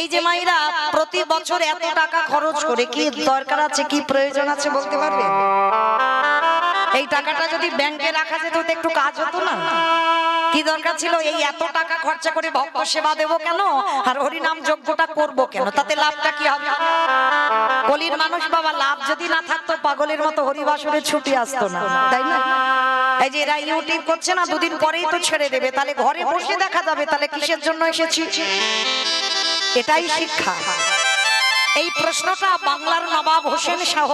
এই যে মায়েরা প্রতি বছর এত টাকা খরচ করে কি দরকার আছে, কি প্রয়োজন আছে বলতে পারবে? এই টাকাটা যদি ব্যাংকে রাখা যেত তো একটু কাজ হতো না? কি দরকার ছিল এই এত টাকা খরচা করে ভক্ত সেবা দেব কেন, আর হরিনাম যজ্ঞটা করব কেন? তাতে লাভটা কি হবে? কলির মানুষ বাবা, লাভ যদি না থাকতো পাগলের মতো হরিবাসরে ছুটি আসতো না, তাই না? এই যে এরা ইউটিউব করছে না, দুদিন পরেই তো ছেড়ে দেবে, তাহলে ঘরে বসে দেখা যাবে, তাহলে কিসের জন্য এসেছি? এটাই শিক্ষা। এই প্রশ্নটা বাংলার নবাব হোসেন শাহ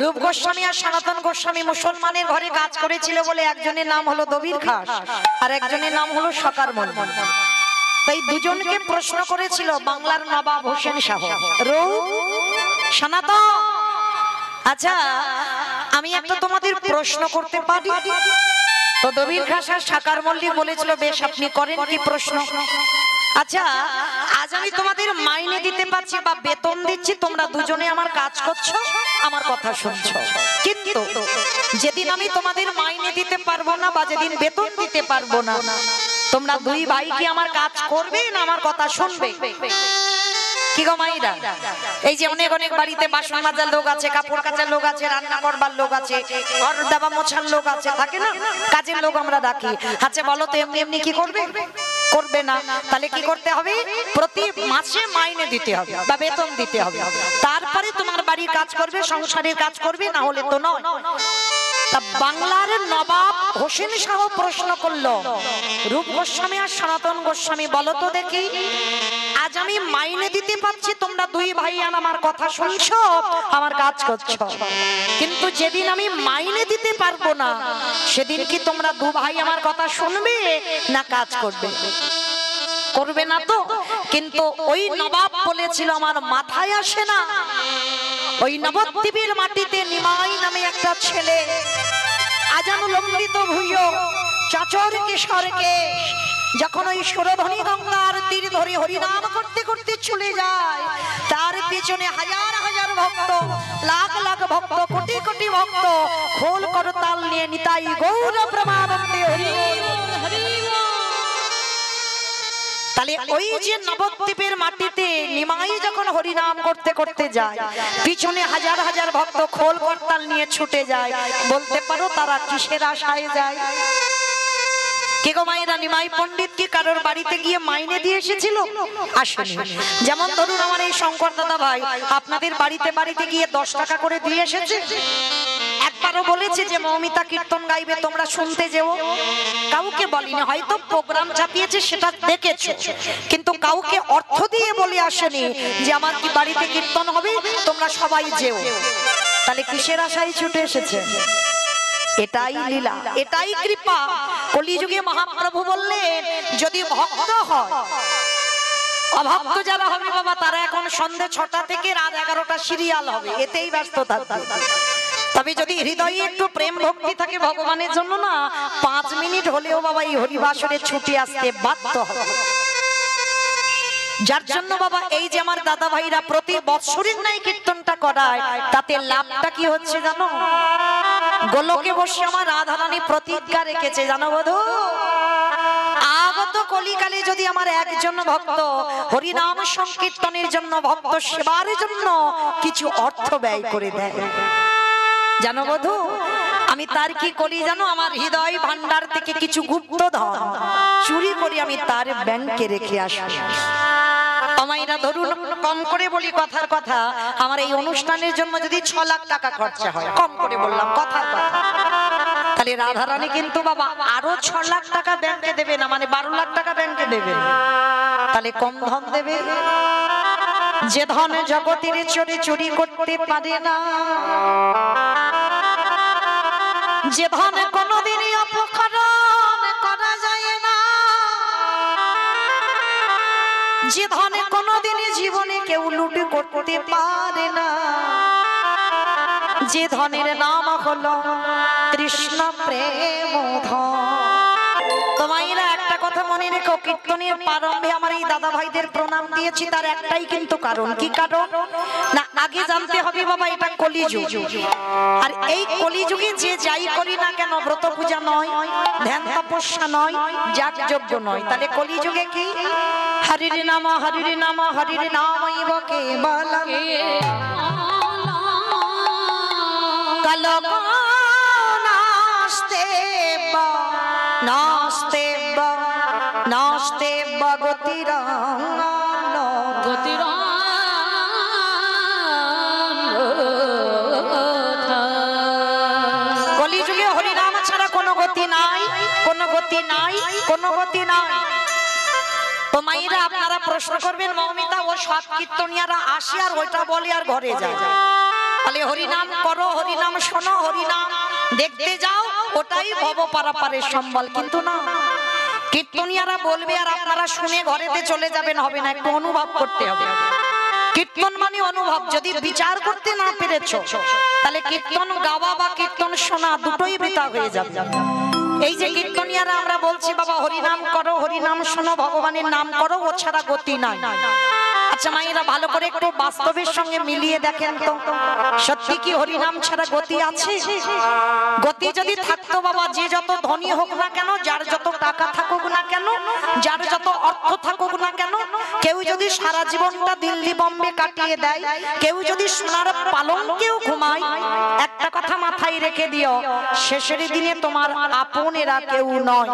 রূপ গোস্বামী আর সনাতন গোস্বামী মুসলমানের ঘরে কাজ করেছিল বলে একজনের নাম হলো দবির খাস আর একজনের নাম হলো সকার মন্ডল। তাই দুজনকে প্রশ্ন করেছিল বাংলার নবাব হোসেন শাহ, রূপ সনাতন, আচ্ছা আমি একটা তোমাদের প্রশ্ন করতে পারি? তো দবির খাস আর সকার মল্লিক বলেছিল বেশ, আপনি করেন, কি প্রশ্ন? আচ্ছা আজ আমি তোমাদের মাইনে দিতে পারছি বা বেতন দিচ্ছি, তোমরা দুজনে আমার কাজ করছো, আমার কথা শুনছো, কিন্তু যেদিন আমি তোমাদের মাইনে দিতে পারবো না বা যেদিন বেতন দিতে পারবো না, তোমরা দুই ভাই কি আমার কাজ করবে না আমার কথা শুনবে? কি গো মাইরা, এই যে অনেক অনেক বাড়িতে বাসন মাজার লোক আছে, কাপড় কাচার লোক আছে, রান্না করবার লোক আছে, ঘর দাবা মোছার লোক আছে, থাকে না? কাজের লোক আমরা ডাকি। আচ্ছা বলো তো এমনি এমনি কি করবে? করবে না। তাহলে কি করতে হবে? প্রতি মাসে মাইনে দিতে হবে বা বেতন দিতে হবে, তারপরে তোমার বাড়ির কাজ করবে, সংসারের কাজ করবে, না হলে তো নয়। তা বাংলার নবাব হোসেন শাহ প্রশ্ন করলো রূপ গোস্বামী আর সনাতন গোস্বামী, বলো তো দেখি, আজ আমি মাইনে দিতে পারছি, তোমরা দুই ভাই আমার কথা শুনছো, আমার কাজ করছো, কিন্তু যেদিন আমি মাইনে দিতে পারবো না, সেদিন কি তোমরা দু ভাই আমার কথা শুনবে না কাজ করবে? করবে না তো? কিন্তু ওই নবাব বলেছিল আমার মাথায় আসে না, ওই নবদ্বীপের মাটিতে নিমাই নামে একটা ছেলে আজানুলম্বিত ভুইয় চাচর কিশোরকে যখন ওই সুরধ্বনি গঙ্গার তীর ধরে হরিনাম করতে করতে চলে যায়, তার পিছনে হাজার হাজার ভক্ত, লাখ লাখ ভক্ত, কোটি কোটি ভক্ত খোল করতাল নিয়ে নিতাই গৌর প্রেমানন্দে হরি হরি। তাহলে ওই যে নবদ্বীপের মাটিতে নিমাই যখন হরিনাম করতে করতে যায়, পিছনে হাজার হাজার ভক্ত খোল করতাল নিয়ে ছুটে যায়, বলতে পারো তারা কিসের আশায় যায়? কে গো মায়েরা, নিমাই পণ্ডিত কি কারোর বাড়িতে গিয়ে মাইনে দিয়ে এসেছিল? আসেনি। যেমন ধরুন আমার এই শঙ্কর দাদা ভাই আপনাদের বাড়িতে বাড়িতে গিয়ে 10 টাকা করে দিয়ে এসেছে? একবারও বলেছে যে মৌমিতা কীর্তন গাইবে তোমরা শুনতে যেও? কাউকে বলিনি, হয়তো প্রোগ্রাম চাপিয়েছে সেটা দেখেছো, কিন্তু কাউকে অর্থ দিয়ে বলে আসেনি যে আমার কি বাড়িতে কীর্তন হবে, তোমরা সবাই যেও। তাহলে কিসের আশায় ছুটে এসেছে? এটাই লীলা, এটাই কৃপা। কলিযুগে মহাপ্রভু বললেন যদি ভক্ত হয়, অভক্ত যারা হবে বাবা তারা এখন সন্ধ্যে 6টা থেকে রাত 11টা সিরিয়াল হবে, এতেই ব্যস্ত থাকবে। তবে যদি হৃদয়ে একটু প্রেম ভক্তি থাকে ভগবানের জন্য না, 5 মিনিট হলেও বাবা এই হরিবাসরে ছুটে আসতে বাধ্য হবে। যার জন্য বাবা এই যে আমার দাদা ভাইরা প্রতি বৎসরের নাই কীর্তনটা করায়, তাতে লাভটা কি হচ্ছে জানো? গোলকে বসে আমার রাধারানী প্রতিজ্ঞা রেখেছে, জানো বধূ, আগত কলিকালে যদি আমার একজন ভক্ত হরিনাম সংকীর্তনের জন্য, ভক্ত সেবার জন্য কিছু অর্থ ব্যয় করে দেয়, জানো বধূ, আমি তার কি করি জানো? আমার হৃদয় ভান্ডার থেকে কিছু গুপ্ত ধন চুরি করে আমি তার ব্যাংকে রেখে আসি। আমাইরা ধরুন কম করে বলি কথার কথা, আমার এই অনুষ্ঠানের জন্য যদি 6 লাখ টাকা খরচা হয়, কম করে বললাম কথার কথা, তাহলে রাধারানী কিন্তু বাবা আরো 6 লাখ টাকা ব্যাংকে দেবে না, মানে 12 লাখ টাকা ব্যাংকে দেবে। তাহলে কম ধন দেবে? যে ধন জগতের চোরে চুরি করতে পারে না, যে ধন কোনদিনই অপহরণ করা যায় না, যে ধনে কোনদিনই জীবনে কেউ লুট করতে পারে না, যে ধনের নাম হলো কৃষ্ণ প্রেম ধন। তোমাইরা একটা কথা মনে রেখো, কীর্তনের প্রারম্ভে আমার এই দাদা ভাইদের প্রণাম দিয়েছি, তার একটাই কিন্তু কারণ। কি কারণ না? আগে জানতে হবে বাবা এটা কলিযুগ, আর এই কলিযুগে যে যাই করি না কেন, ব্রত পূজা নয়, ধ্যান তপস্যা নয়, যাগ যজ্ঞ নয়, তাহলে কলিযুগে কি হরির নাম হরির নামৈব কেবলম কলকো নাস্তে নাস্তে নাস্তে গতির কলিযুগে হরিনাম ছাড়া কোনো গতি নাই, কোনো গতি নাই, কোনো গতি নাই। তো মাইরা আপনারা প্রশ্ন করবেন মৌমিতা ও সব কীর্তনিয়ারা আসে আর ওইটা বলে আর ঘরে যায়, তাহলে হরিনাম করো, হরিনাম শোনো, হরিনাম দেখতে যাও, ওটাই ভব পারাপারের সম্বল। কিন্তু না, কীর্তনিয়ারা বলবে আর আপনারা শুনে ঘরেতে চলে যাবেন হবে না, একটু অনুভব করতে হবে। কীর্তন মানে অনুভব। যদি বিচার করতে না পেরেছো তাহলে কীর্তন গাওয়া বা কীর্তন শোনা দুটোই বৃথা হয়ে যাবে। এই যে কীর্তনিয়ারা আমরা বলছি বাবা হরিনাম করো, হরিনাম শোনো, ভগবানের নাম করো, ও ছাড়া গতি নাই। আচ্ছা মায়েরা ভালো করে একটু বাস্তবের সঙ্গে মিলিয়ে দেখেন তো, সত্যি কি হরিনাম ছাড়া গতি আছে? গতি যদি থাকতো বাবা, যে যত ধনী হোক না কেন, যার যত টাকা থাকুক না কেন, যার যত অর্থ থাকুক না কেন, কেউ যদি সারা জীবনটা দিল্লি বম্বে কাটিয়ে দেয়, কেউ যদি সোনার পালঙ্কেও ঘুমায়, একটা কথা মাথায় রেখে দিও, শেষের দিনে তোমার আপনেরা কেউ নয়।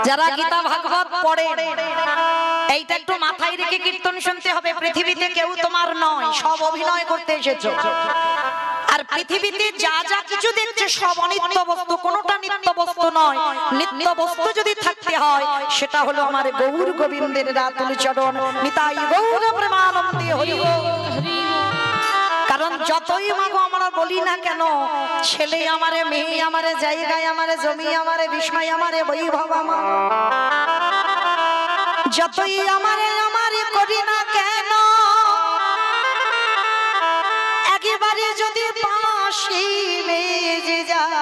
যারা গীতা ভাগবত পড়ে এইটা একটু মাথায় রেখে কীর্তন শুনতে হবে। পৃথিবীতে কেউ তোমার নয়, সব অভিনয় করতে এসেছো। আর পৃথিবীতে যা যা কিছু দেখছে সব অনিত্য বস্তু, কোনোটা নিত্য বস্তু নয়। নিত্য বস্তু যদি থাকতে হয় সেটা হলো আমার গৌর গোবিন্দের রাতুল চরণ। নিতাই গৌর প্রেমানন্দে হরি বল। কারণ যতই মাগো আমরা বলি না কেন, ছেলে আমারে, মেয়ে আমারে, জায়গায় আমারে, জমি আমারে, বিষয় আমারে, বৈভব আমার, যতই আমারে আমারে করি না কেন, একেবারে যদি বাঁশি বেজে যায়,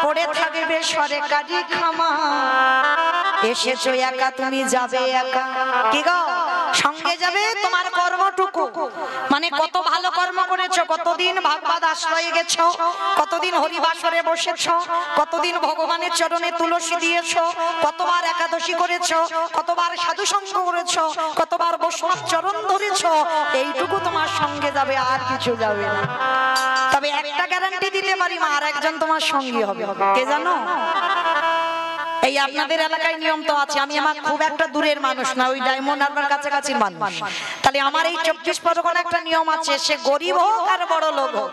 পড়ে থাকবে সরকারি খামা। এসেছো একা, তুমি যাবে একা। কি গো, সঙ্গে যাবে তোমার কর্মটুকু। মানে কত ভালো কর্ম করেছো, কতদিন ভাগবত আশ্রয়ে গেছো, কতদিন হরিবাসরে বসেছো, কতদিন ভগবানের চরণে তুলসী দিয়েছো, কতবার একাদশী করেছো, কতবার সাধু সঙ্গ করেছো, কতবার বৈষ্ণব চরণ ধরেছো, এইটুকু তোমার সঙ্গে যাবে, আর কিছু যাবে না। তবে একটা গ্যারান্টি দিতে পারি মা, আর একজন তোমার সঙ্গী হবে। কে জানো? এই আপনাদের এলাকায় নিয়ম তো আছে, আমি আমার খুব একটা দূরের মানুষ না, ওই ডায়মন্ড হারবার কাছাকাছি মানুষ। তাহলে আমার এই 24 পরগনা একটা নিয়ম আছে, সে গরিব হোক আর বড় লোক হোক,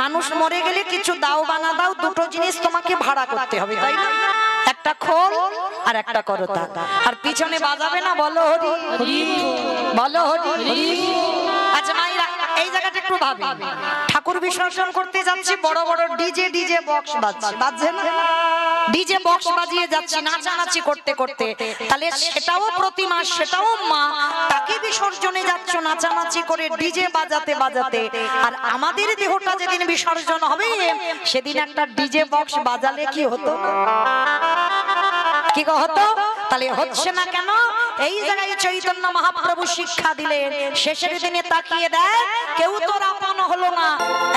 মানুষ মরে গেলে কিছু দাও বানা দাও, দুটো জিনিস তোমাকে ভাড়া করতে হবে, তাই না? একটা খোল আর একটা করতা, আর পিছনে বাজাবে না বলো হরি হরি, বলো হরি। আচ্ছা মাইরা এই জায়গাটা একটু ভাবি, ঠাকুর বিসর্জন করতে যাচ্ছি, বড় বড় ডিজে বক্স বাজছে না, ডিজে বক্স বাজিয়ে যাচ্ছি নাচানাচি করতে করতে, তাহলে সেটাও প্রতিমা, সেটাও মা, তাকে বিসর্জনে যাচ্ছ নাচানাচি করে ডিজে বাজাতে বাজাতে। আর আমাদের দেহটা যেদিন বিসর্জন হবে সেদিন একটা ডিজে বক্স বাজালে কি হতো? কি হতো? তাহলে হচ্ছে না কেন? এই জায়গায় চৈতন্য মহাপ্রভু শিক্ষা দিলেন, শেষের দিনে তাকিয়ে দেয় কেউ তোর আপন হলো না।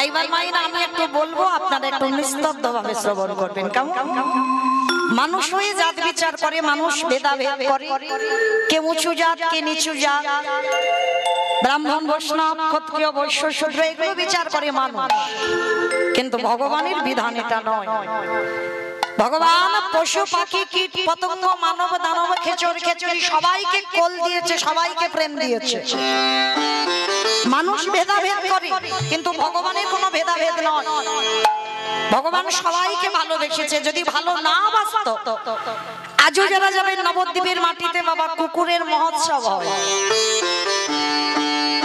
এইবার মাইনা আমি একটু বলবো, আপনারা একটু নিস্তব্ধ ভাবে শ্রবণ করবেন। কেমন? মানুষ হয়ে জাত বিচার করে, মানুষ ভেদাভেদ করে, কে উঁচু জাত কে নিচু জাত, ব্রাহ্মণ বৈষ্ণব ক্ষত্রিয় বৈশ্য শূদ্র, এগুলো বিচার করে মানুষ। কিন্তু ভগবানের বিধান এটা নয়। ভগবান পশু পাখি কীট পতঙ্গ মানব দানব খেচর খেচরি সবাইকে কোল দিয়েছে, সবাইকে প্রেম দিয়েছে। মানুষ ভেদাভেদ করে কিন্তু ভগবানের কোনো ভেদাভেদ নয়। ভগবান সবাইকে ভালোবেসেছে। যদি ভালো না বাসতো, আজও যারা যাবেন নবদ্বীপের মাটিতে বাবা কুকুরের মহোৎসব হয়,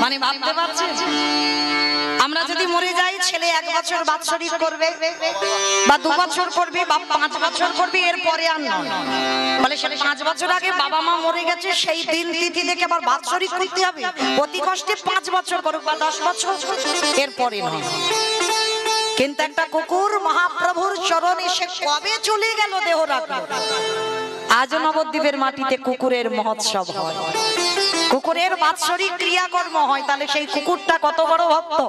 মানে ভাবতে পারছেন? আমরা যদি মরে যাই, ছেলে 1 বছর বাৎসরিক করবে বা 2 বছর করবে বা 5 বছর করবে, এরপরে আর নয়। বলে সে 5 বছর আগে বাবা মা মরে গেছে, সেই দিন তিথি দেখে আবার বাৎসরিক করতে হবে। অতি কষ্টে 5 বছর করুক বা 10 বছর, এরপরে নয়। কিন্তু একটা কুকুর মহাপ্রভুর চরণে সে কবে চলে গেল দেহ রাখলো, আজ নবদ্বীপের মাটিতে কুকুরের মহোৎসব হয়, কুকুরের বাৎসরিক ক্রিয়াকর্ম হয়। তাহলে সেই কুকুরটা কত বড় ভক্ত!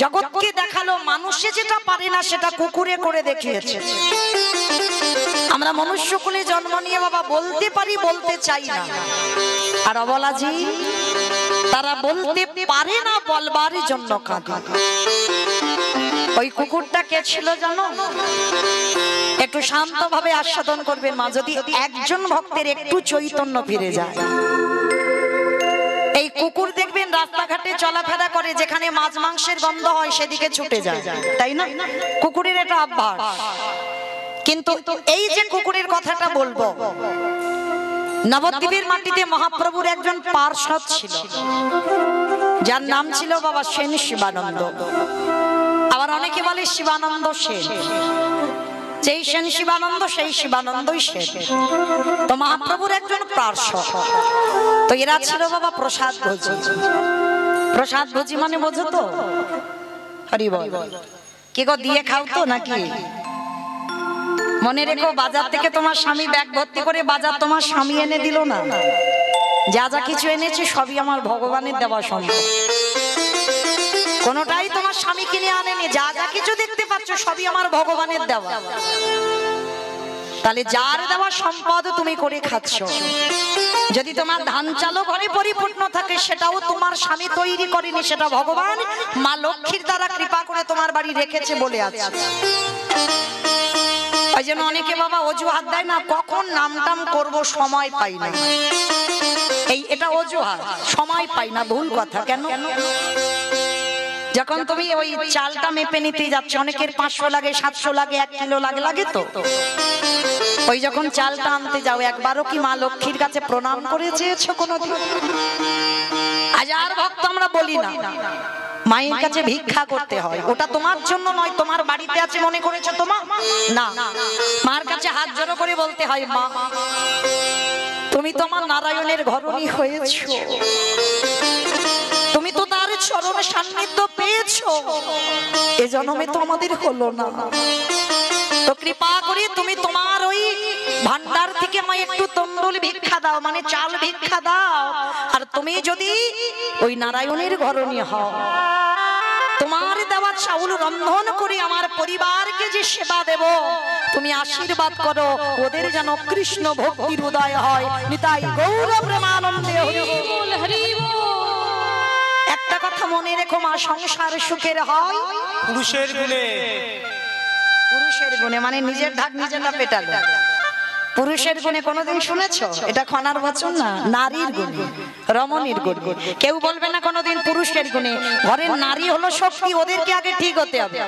জগৎকে দেখালো মানুষে যেটা পারে না সেটা কুকুরে করে দেখিয়েছে। আমরা মনুষ্য কুলে জন্ম নিয়ে বাবা বলতে পারি, বলতে চাই না। আর অবলাজি তারা বলতে পারে না, বলবার জন্য কাঁদে। ওই কুকুরটা কে ছিল জানো? একটু শান্তভাবে আস্বাদন করবেন মা, যদি একজন ভক্তের একটু চৈতন্য ফিরে যায়। এই কুকুর দেখবেন রাস্তাঘাটে চলাফেরা করে, যেখানে মাছ মাংসের গন্ধ হয় সেদিকে ছুটে যায়, তাই না? কুকুরের এটা অভ্যাস। কিন্তু এই যে কুকুরের কথাটা বলবো, নবদ্বীপের মাটিতে মহাপ্রভুর একজন পার্ষদ ছিল, যার নাম ছিল বাবা সেন শিবানন্দ। আবার অনেকে বলে শিবানন্দ সেন। যেই সেন শিবানন্দ সেই শিবানন্দই সেন। তো মহাপ্রভুর একজন পার্ষদ। তো এরা ছিল বাবা প্রসাদ ভোজি। প্রসাদ ভোজি মানে বোঝো তো? হরি বল। কি গো, দিয়ে খাও তো নাকি? মনে রেখো, বাজার থেকে তোমার স্বামী ব্যাগ ভর্তি করে বাজার তোমার স্বামী এনে দিল না। যা যা কিছু এনেছে সবই আমার ভগবানের দেওয়া সম্পদ। কোনটাই তোমার স্বামী কিনে আনেনি। যা যা কিছু দেখতে পাচ্ছ সবই আমার ভগবানের দেওয়া। তাহলে যার দেওয়া সম্পদ তুমি করে খাচ্ছ। যদি তোমার ধান চালও ঘরে পরিপূর্ণ থাকে, সেটাও তোমার স্বামী তৈরি করেনি, সেটা ভগবান মা লক্ষ্মীর দ্বারা কৃপা করে তোমার বাড়ি রেখেছে বলে আছে। ওই জন্য অনেকে বাবা অজুহাত দেয় না, কখন নামটাম করব সময় পাই না। এটা অজুহাত, সময় পাই না, ভুল কথা। কেন? যখন তুমি ওই চালটা মেপে নিতে যাচ্ছ, অনেকের 500 লাগে, 700 লাগে, 1 কিলো লাগে তো। ওই যখন চালটা আনতে যাও, একবারও কি মা লক্ষ্মীর কাছে প্রণাম করে চেয়েছো কোনোদিন? হাজার ভক্ত আমরা বলি না, মায়ের কাছে ভিক্ষা করতে হয়। ওটা তোমার জন্য নয়, তোমার বাড়িতে আছে মনে করেছো তোমার না। মার কাছে হাত জড়ো করে বলতে হয়, মা তুমি তোমার নারায়ণের ঘরণী হয়েছো, তুমি তো তার চরণে সান্নিধ্য পেয়েছো, এ জন্মে তো আমাদের হলো না। তো কৃপা করে তুমি তোমার ওই ভান্ডার থেকে আমায় একটু তন্ডুল ভিক্ষা দাও, মানে চাল ভিক্ষা দাও। আর তুমি যদি ওই নারায়ণের ঘরণী হও, তোমার দেওয়া চাউল রন্ধন করে আমার পরিবারকে যে সেবা দেব, তুমি আশীর্বাদ করো ওদের যেন কৃষ্ণ ভক্তির উদয় হয়। নিতাই গৌর প্রেমানন্দে হরি বল, হরি বল। একটা কথা মনে রেখো মা, সংসার সুখের হয় পুরুষের গুণে। পুরুষের গুণে মানে নিজের ঢাক নিজেরা পেটালো। পুরুষের গুণে কোনোদিন শুনেছো? এটা খনার বচন না, নারীর গুণে, রমণীর গুণে। কেউ বলবে না কোনোদিন পুরুষের গুণে। ঘরের নারী হলো শক্তি, ওদেরকে আগে ঠিক হতে হবে।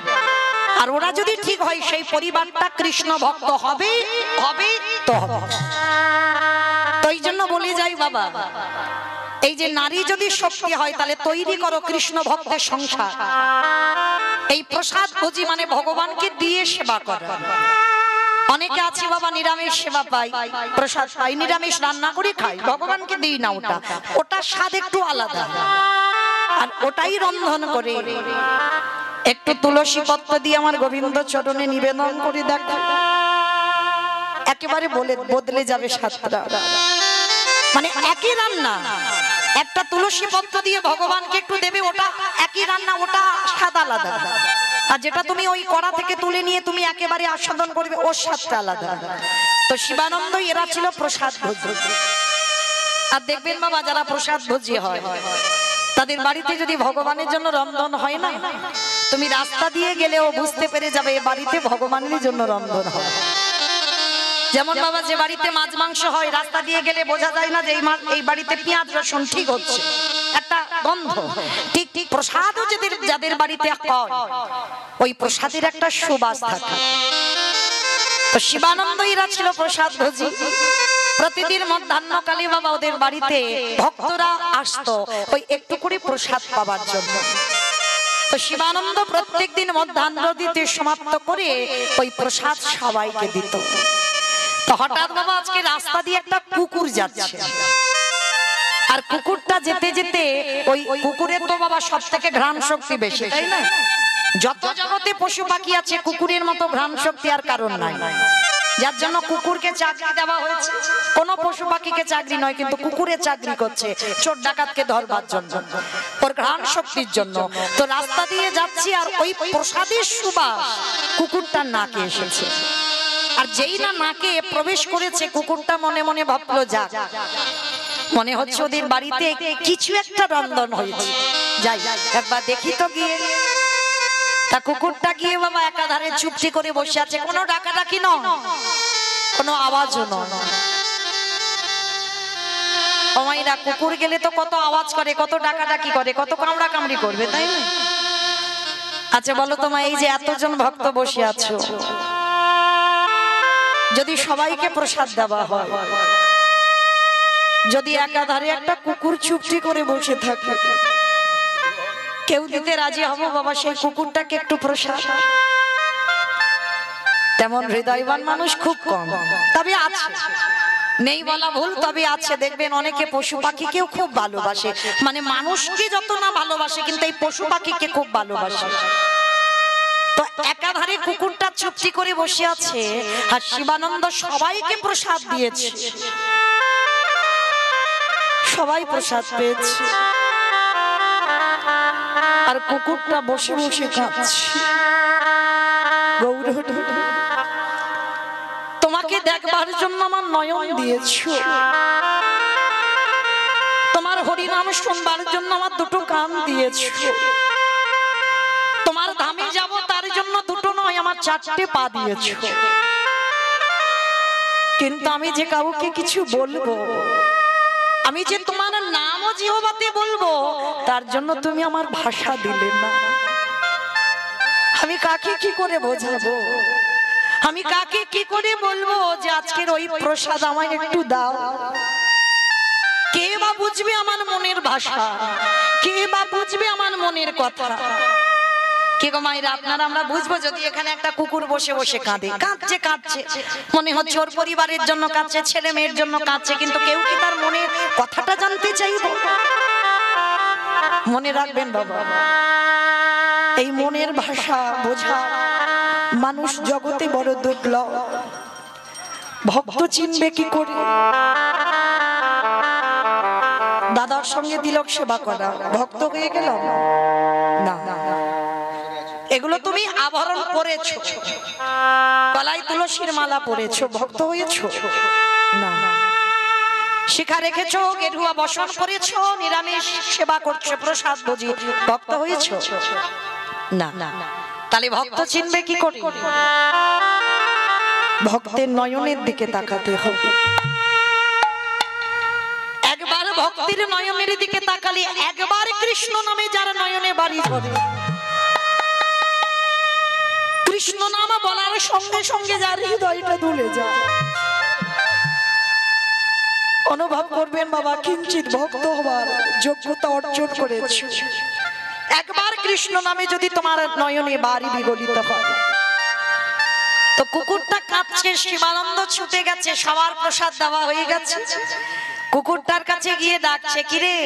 আর ওরা যদি ঠিক হয়, সেই পরিবারটা কৃষ্ণ ভক্ত হবে হবে তো হবে। তো এই জন্য বলে যাই বাবা, এই যে নারী যদি শক্তি হয়, তাহলে তৈরি করো কৃষ্ণ ভক্তের সংসার। এই প্রসাদ ভোজি মানে ভগবানকে দিয়ে সেবা করা। অনেকে আছে বাবা নিরামিষ সেবা পাই, প্রসাদ পাই, নিরামিষ রান্না করে খাই, ভগবানকে দিই না। ওটার স্বাদ একটু আলাদা। আর ওটাই রন্ধন করে একটু তুলসী পত্র দিয়ে আমার গোবিন্দ চরণে নিবেদন করে দেখ, একেবারে বদলে যাবে স্বাদটা। মানে একই রান্না, একটা তুলসী পত্র দিয়ে ভগবানকে একটু দেবে, ওটা একই রান্না, ওটা স্বাদ আলাদা। আর যেটা তুমি ওই কড়া থেকে তুলে নিয়ে তুমি একেবারে আস্বাদন করবে, ওর স্বাদটা আলাদা। তো শিবানন্দ এরা ছিল প্রসাদ ভোজি। আর দেখবেন বাবা, যারা প্রসাদ ভোজি হয় তাদের বাড়িতে যদি ভগবানের জন্য রন্ধন হয় না, তুমি রাস্তা দিয়ে গেলেও বুঝতে পেরে যাবে বাড়িতে ভগবানের জন্য রন্ধন হয়। যেমন বাবা, যে বাড়িতে মাছ মাংস হয়, রাস্তা দিয়ে গেলে বোঝা যায় না যে এই বাড়িতে পেঁয়াজ রসুন ঠিক হচ্ছে, একটা গন্ধ। ঠিক ঠিক প্রসাদও যাদের বাড়িতে হয়, ওই প্রসাদের একটা সুবাস থাকে। তো শিবানন্দ এরা ছিল প্রসাদ ভোজি। প্রতিদিন মধ্যাহ্নকালে বাবা ওদের বাড়িতে ভক্তরা আসতো ওই একটু করে প্রসাদ পাবার জন্য। তো শিবানন্দ প্রত্যেকদিন মধ্যাহ্ন দিতে সমাপ্ত করে ওই প্রসাদ সবাইকে দিত। তো হঠাৎ বাবা আজকে রাস্তা দিয়ে একটা কুকুর যাচ্ছে, আর কুকুরটা যেতে যেতে ওই কুকুরের তো বাবা সব থেকে ঘ্রাণ শক্তি বেশি, তাই না? যত জগতে পশু পাখি আছে, কুকুরের মতো ঘ্রাণ শক্তি আর কারণ নাই। যার জন্য কুকুরকে চাকরি দেওয়া হয়েছে। কোনো পশু পাখিকে চাকরি নয়, কিন্তু কুকুরের চাকরি করছে চোর ডাকাতকে ধরবার জন্য, ওর ঘ্রাণ শক্তির জন্য। তো রাস্তা দিয়ে যাচ্ছি আর ওই প্রসাদের সুবাস কুকুরটার নাকে এসেছে। আর যেই না নাকে প্রবেশ করেছে, কুকুরটা মনে মনে ভাবলো, যাক মনে হচ্ছে ওদের বাড়িতে কিছু একটা রন্ধন হয়েছে, যাই একবার দেখি তো গিয়ে। তা কুকুরটা গিয়ে বাবা একাধারে চুপটি করে বসে আছে, কোনো ডাকাডাকি নয়, কোনো আওয়াজও নয়। ওমাইরা কুকুর গেলে তো কত আওয়াজ করে, কত ডাকাডাকি করে, কত কামড়া কামড়ি করবে, তাই না? আচ্ছা বলো তো মা, এই যে এতজন ভক্ত বসে আছো, যদি সবাইকে প্রসাদ দেওয়া হয়, যদি একাধারে একটা কুকুর চুপটি করে বসে থাকে, কেউ দিতে রাজি হবো বাবা সেই কুকুরটাকে একটু প্রসাদ? তেমন হৃদয়বান মানুষ খুব কম, তবে আছে, নেই বলা ভুল, তবে আছে। দেখবেন অনেকে পশু পাখিকেও খুব ভালোবাসে, মানে মানুষকে যত না ভালোবাসে কিন্তু এই পশু পাখিকে খুব ভালোবাসে। তো একাধারে কুকুরটা চুপটি করে বসে আছে, আর শিবানন্দ সবাইকে প্রসাদ দিয়েছে, সবাই প্রসাদ পেয়েছে, আর কুকুরটা বসে বসে কাঁদছে। গৌর তোমাকে দেখবার জন্য আমার নয়ন দিয়েছো, তোমার হরিনাম শুনবার জন্য আমার দুটো কান দিয়েছো, তোমার ধামে যাব তার জন্য দুটো নয় আমার চারটে পা দিয়েছো। কিন্তু আমি যে কাউকে কিছু বলবো, আমি যে তোমার নামও জিহ্বাতে বলবো, তার জন্য তুমি আমার ভাষা দিলে না। আমি কাকে কি করে বোঝাবো, আমি কাকে কি করে বলবো যে আজকের ওই প্রসাদ আমায় একটু দাও? কে বা বুঝবে আমার মনের ভাষা, কে বা বুঝবে আমার মনের কথা? কে গো মায়েরা, আপনারা আমরা বুঝবো যদি এখানে একটা কুকুর বসে বসে কাঁদে, কাঁদছে কাঁদছে, মনে হচ্ছে ওর পরিবারের জন্য কাঁদছে, ছেলে মেয়ের জন্য কাঁদছে, কিন্তু কেউ কি তার মনের কথাটা জানতে চাইবে? মনে রাখবেন বাবা, এই মনের ভাষা বোঝা মানুষ জগতে বড় দুর্লভ। ভক্ত চিনবে কি করে? দাদার সঙ্গে তিলক সেবা করা ভক্ত হয়ে গেল না। এগুলো তুমি আভরণ পরেছো, গলায় তুলসীর মালা পরেছো, ভক্ত হয়েছো না। শিখা রেখেছো, গেরুয়া বসন করেছো, নিরামিষ সেবা করছো, প্রসাদ বুঝি, ভক্ত হয়েছো না। তাহলে ভক্ত চিনবে কি করে? ভক্তের নয়নের দিকে তাকাতে হবে। একবার ভক্তির নয়নের দিকে তাকালে, একবার কৃষ্ণ নামে যার নয়নে বাড়ি ধরে, কৃষ্ণ নাম বলার সঙ্গে সঙ্গে যার হৃদয়টা দুলে যায়, অনুভব করবেন বাবা কিঞ্চিত ভক্ত হবার যোগ্যতা অর্জন করেছে। একবার কৃষ্ণ নামে যদি তোমার নয়নে বাড়ি বিগলিত হয়। তো কুকুরটা কাঁদছে, শিবানন্দ ছুটে গেছে, সবার প্রসাদ দেওয়া হয়ে গেছে, কুকুরটার কাছে গিয়ে ডাকছে, কিরে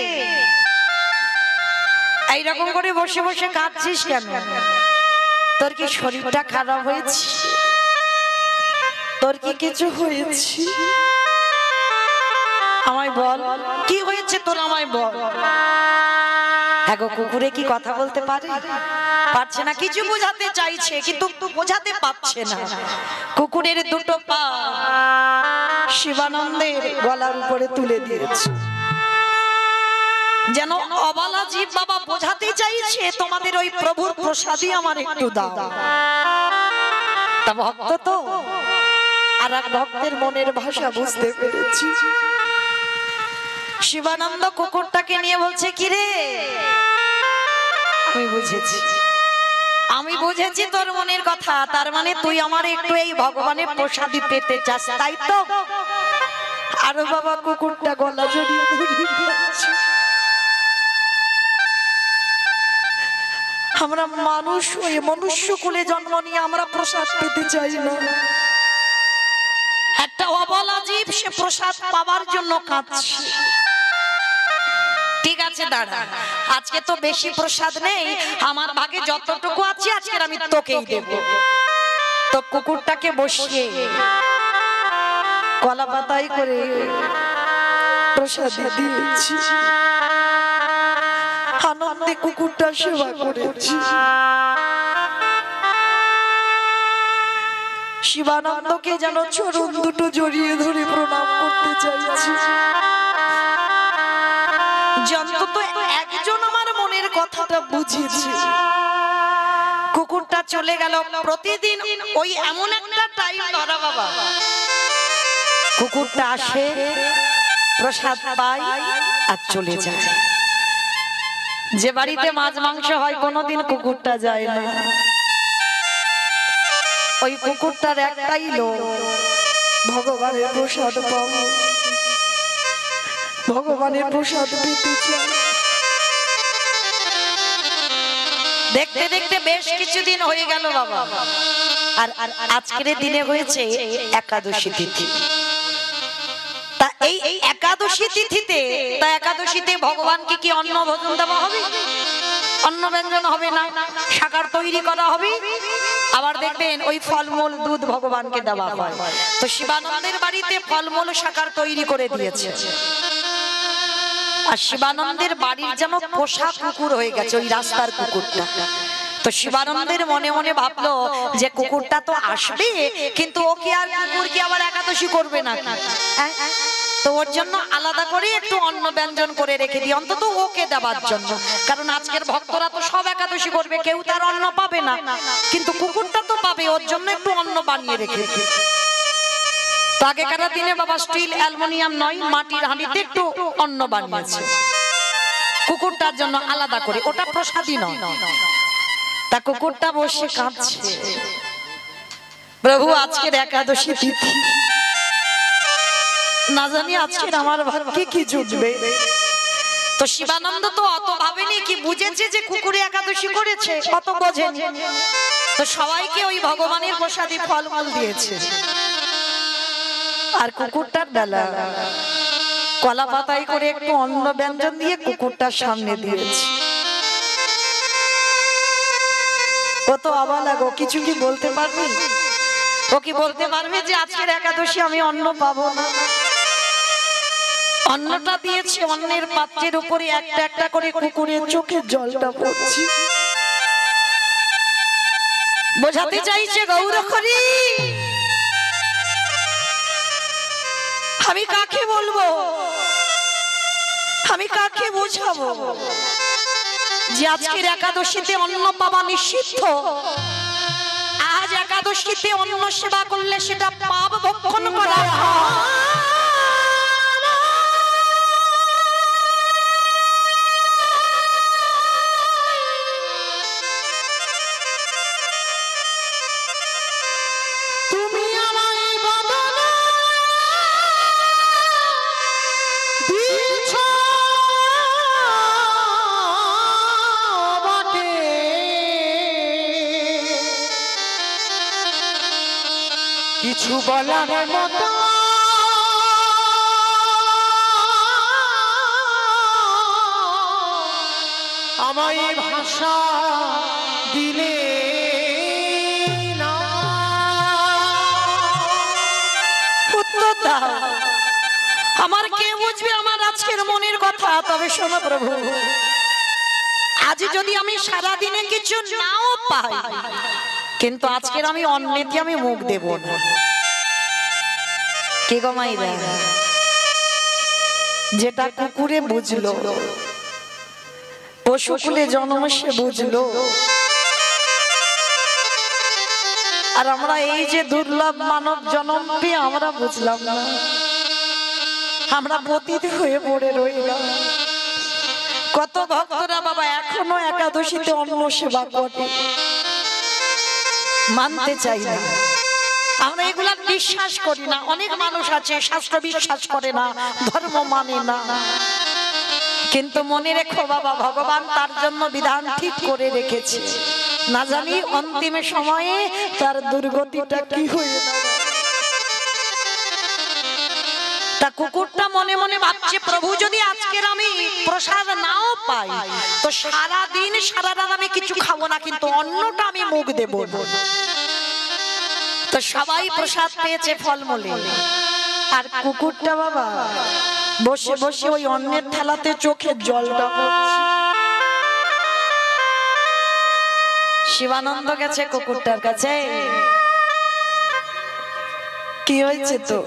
এইরকম করে বসে বসে কাঁদছিস কেন? তোর কি শরীরটা খারাপ হয়েছে? তোর কি কিছু হয়েছে? আমায় বল, কি হয়েছে তোর, আমায় বল। এগো কুকুরে কি কথা বলতে পারে? পারছে না, কিছু বোঝাতে চাইছে কিন্তু বোঝাতে পারছে না। কুকুরের দুটো পা শিবানন্দের গলার উপরে তুলে দিয়েছে, যেন অবলা জীব বাবা বোঝাতে চাইছে তোমাদের ওই প্রভুর প্রসাদই আমার একটু দাও। তা ভক্ত তো, আর এক ভক্তের মনের ভাষা বুঝতে পেরেছি। শিবানন্দ কুকুরটাকে নিয়ে বলছে, কিরে আমি বুঝেছি তোর মনের কথা, তার মানে তুই আমার একটু এই ভগবানের প্রসাদী পেতে চাস, তাই তো? আরো বাবা কুকুরটা গলা জড়িয়ে ধরে, আমরা মানুষ হয়ে মনুষ্য কুলে জন্ম নিয়ে আমরা প্রসাদ পেতে চাই না। একটা অবলা জীব সে প্রসাদ পাওয়ার জন্য কাঁদছে। ঠিক আছে দাদা, আজকে তো বেশি প্রসাদ নেই, আমার ভাগে যতটুকু আছে আজকে আমি তোকেই দেব। তো কুকুরটাকে বসিয়ে কলা পাতাই করে প্রসাদ দিয়েছি, আনন্দে কুকুরটা সেবা করেছি। শিবানন্দকে যেন চরণ দুটো জড়িয়ে ধরে প্রণাম করতে চাইছি। অন্তত একজন আমার মনের কথাটা বুঝিয়েছে। কুকুরটা চলে গেল, প্রতিদিন ওই এমন একটা টাইম ধরা বাবা, কুকুরটা আসে, প্রসাদ পায় আর চলে যায়। যে বাড়িতে মাছ মাংস হয় কোনোদিন কুকুরটা যায় না। ওই কুকুরটার একটাই লোক, ভগবানের প্রসাদ পাবো, ভগবানের প্রসাদ পেতে চাই। দেখতে দেখতে বেশ কিছুদিন হয়ে গেল বাবা, আর আজকের দিনে হয়েছে একাদশী তিথি। তা এই একাদশী তিথিতে, তা একাদশীতে ভগবানকে কি অন্ন ভোজন দেওয়া হবে? অন্ন ব্যঞ্জন হবে না, শাকার তৈরি করা হবে। আবার দেখবেন ওই ফলমূল দুধ ভগবানকে দেওয়া হয়। তো শিবানন্দের বাড়িতে ফলমূল শাকার তৈরি করে দিয়েছে। আর শিবানন্দের বাড়ির যেন পোষা কুকুর হয়ে গেছে ওই রাস্তার কুকুরটা। তো শিবানন্দের মনে মনে ভাবলো যে কুকুরটা তো আসবে, কিন্তু ও কি আর কুকুর কি আবার একাদশী করবে না? তো ওর জন্য আলাদা করে একটু অন্ন ব্যঞ্জন করে রেখে দিই, অন্তত ওকে দেওয়ার জন্য। কারণ আজকের ভক্তরা তো সব একাদশী করবে, কেউ তার অন্ন পাবে না, কিন্তু কুকুরটা তো পাবে, ওর জন্য একটু অন্ন বানিয়ে রেখে দিই। তো আগেকার দিনে বাবা স্টিল অ্যালুমিনিয়াম নয়, মাটির হাঁড়িতে একটু অন্ন বানিয়েছে কুকুরটার জন্য আলাদা করে, ওটা প্রসাদই নয়। তা কুকুরটা বসে কাঁদছে, প্রভু আজকের একাদশী তিথি, না জানি আজকের আমার ভাগ্যে কি জুটবে। তো শিবানন্দ তো অত ভাবেনি, কি বুঝেছে যে কুকুরে একাদশী করেছে, অত বোঝেনি। তো সবাইকে ওই ভগবানের প্রসাদী ফলমূল দিয়েছে। আর কুকুরটার বেলা কলা পাতাই করে একটু অন্ন ব্যঞ্জন দিয়ে কুকুরটার সামনে দিয়েছে। ও তো অবাক, ও কিছু কি বলতে পারবে? ও কি বলতে পারবে যে আজকের একাদশী আমি অন্ন পাবো না? অন্নটা দিয়েছে, অন্নের পাত্রের উপরে একটা একটা করে কুকুরের চোখের জলটা পড়ছে। বোঝাতে চাইছে গৌর হরি, আমি কাকে বলবো, আমি কাকে বোঝাবো যে আজকের একাদশীতে অন্ন পাওয়া নিষিদ্ধ। আজ একাদশীতে অন্ন সেবা করলে সেটা পাপ ভক্ষণ করা। কিছু বলার মতো আমায় ভাষা দিলে না। উত্তর দাও, আমার কে বুঝবে আমার আজকের মনের কথা? তবে শোনো প্রভু, আজ যদি আমি সারা দিনে কিছু নাও পাই, কিন্তু আজকের আমি অন্যতে আমি মুখ দেব না। কে গো মাইরা? যেটা কুকুরে বুঝলো, পশুকুলে জন্ম সে বুঝলো, আর আমরা এই যে দুর্লভ মানব জন্ম পেয়ে আমরা বুঝলাম না, আমরা পতিত হয়ে পড়ে রইলাম। কত ভক্তরা বাবা এখনো একাদশীতে অন্ন সেবা করে, মানতে চাই না, আমরা এগুলা বিশ্বাস করি না। অনেক মানুষ আছে শাস্ত্র বিশ্বাস করে না, ধর্ম মানে না, কিন্তু মনে রেখো বাবা, ভগবান তার জন্য বিধান ঠিক করে রেখেছে। না জানি অন্তিম সময়ে তার দুর্গতিটা কি হয়ে যাবে। তা কুকুরটা মনে মনে ভাবছে, প্রভু যদি আজকের আমি প্রসাদ নাও পাই, তো সারা দিন সারা রাত আমি কিছু খাবো না, কিন্তু অন্নটা আমি মুখ দেব। তো সবাই প্রসাদ পেয়েছে ফলমূলে, আর কুকুরটা বাবা বসে বসে ওই অন্যের থালাতে চোখের জলটা পড়ছে। শিবানন্দ গেছে কুকুরটার কাছে, কি হয়েছে তো?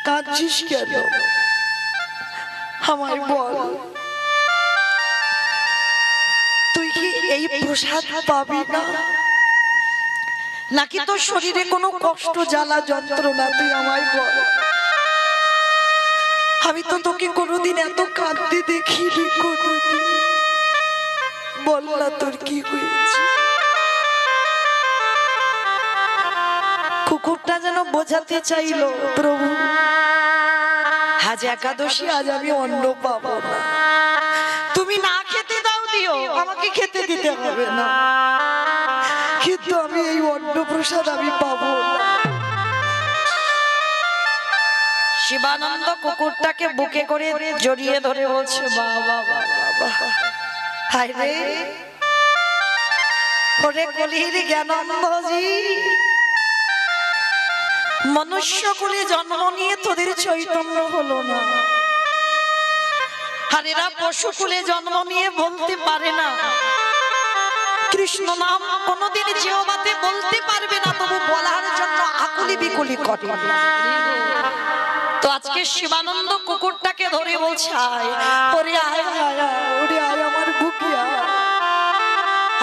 কাঁদছিস কেন? আমায় বল, তুই কি এই প্রসাদ পাবি না, নাকি তোর শরীরে কোনো কষ্ট জ্বালা যন্ত্রণা? তুই আমায় বল, আমি তো তোকে কোনোদিন এত কাঁদতে দেখিনি কোনোদিন। বল না তোর কি হয়েছে? কুকুরটা যেন বোঝাতে চাইলো, প্রভু আজ একাদশী, আজ আমি অন্ন পাবো না, তুমি না খেতে দাও দিও, আমাকে খেতে দিতে হবে না, কিন্তু আমি এই অন্ন প্রসাদ আমি পাবো না। শিবানন্দ কুকুরটাকে বুকে করে জড়িয়ে ধরে বলছে, বাবা বাবা, হায় রে ওরে কলির জ্ঞানন্দজি, মনুষ্য কুলে জন্ম নিয়ে তোদের চৈতন্য হলো না, আর এরা পশু কুলে জন্ম নিয়ে বলতে পারে না কৃষ্ণ নাম, কোনদিন জিহ্বাতে বলতে পারবে না, তবু বলার জন্য আকুলি বিকুলি করে। তো আজকে শিবানন্দ কুকুরটাকে ধরে বলছে, আয় ওরে আয়, ওরে আয় আমার বুকে আয়,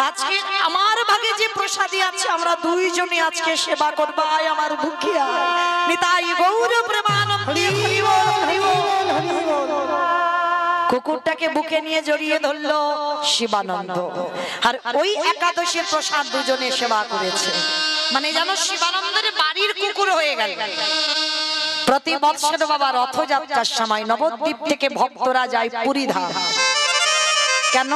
আজকে আমার ভাগে যে প্রসাদী আছে আমরা দুইজনে আজকে সেবা করব, আয় আমার বুকে আয়। নিতাই গৌর প্রেমানন্দে হরি বল, হরি বল, হরি বল। কুকুরটাকে বুকে নিয়ে জড়িয়ে ধরলো শিবানন্দ, আর ওই একাদশীর প্রসাদ দুজনে সেবা করেছে, মানে যেন শিবানন্দের বাড়ির কুকুর হয়ে গেল। প্রতি বৎসর বাবা রথযাত্রার সময় নবদ্বীপ থেকে ভক্তরা যায় পুরী ধাম। কেন?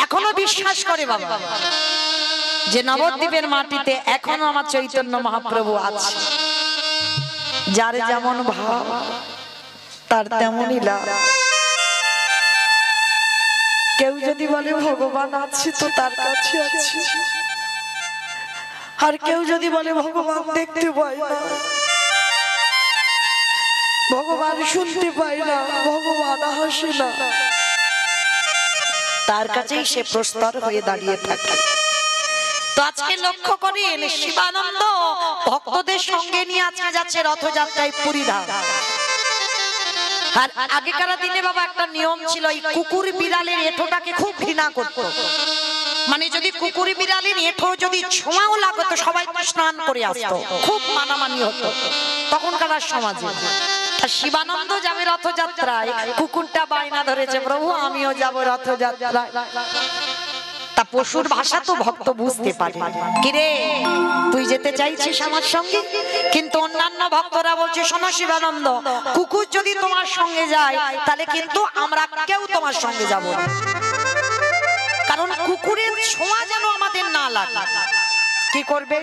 এখনো বিশ্বাস করে বাবা যে নবদ্বীপের মাটিতে এখনো আমার চৈতন্য মহাপ্রভু আছে। যার যেমন ভাব তার তেমনই লাভ। কেউ যদি বলে ভগবান আছে তো তার কাছে আছে, আর কেউ যদি বলে ভগবান দেখতে পাই না, ভগবান শুনতে পাই না, ভগবান হাসে না, তার কাছেই সে প্রস্তর হয়ে দাঁড়িয়ে থাকে। তো আজকে লক্ষ্য করেন শিবানন্দ ভক্তদের সঙ্গে নিয়ে আজকে যাচ্ছে রথযাত্রায় পুরী ধাম। আর আগেকার দিনে বাবা একটা নিয়ম ছিল, এই কুকুর বিড়ালের এঁঠোটাকে খুব ঘৃণা করত। মানে যদি কুকুর বিড়ালের এঁঠো যদি ছোঁয়াও লাগতো সবাই স্নান করে আসতো, খুব মানামানি হতো তখনকার সমাজে। শিবানন্দ যাবে রথযাত্রায়, কুকুরটা বায়না ধরেছে, প্রভু আমিও যাব রথযাত্রায়। তা পশুর ভাষা তো ভক্ত বুঝতে পারে, কিরে তুই যেতে চাইছিস আমার সঙ্গে? কিন্তু অন্যান্য ভক্তরা বলছে, শোনো শিবানন্দ, কুকুর যদি তোমার সঙ্গে যায় তাহলে কিন্তু আমরা কেউ তোমার সঙ্গে যাব না, কারণ কুকুরের ছোঁয়া যেন আমাদের না লাগে। কি করবে?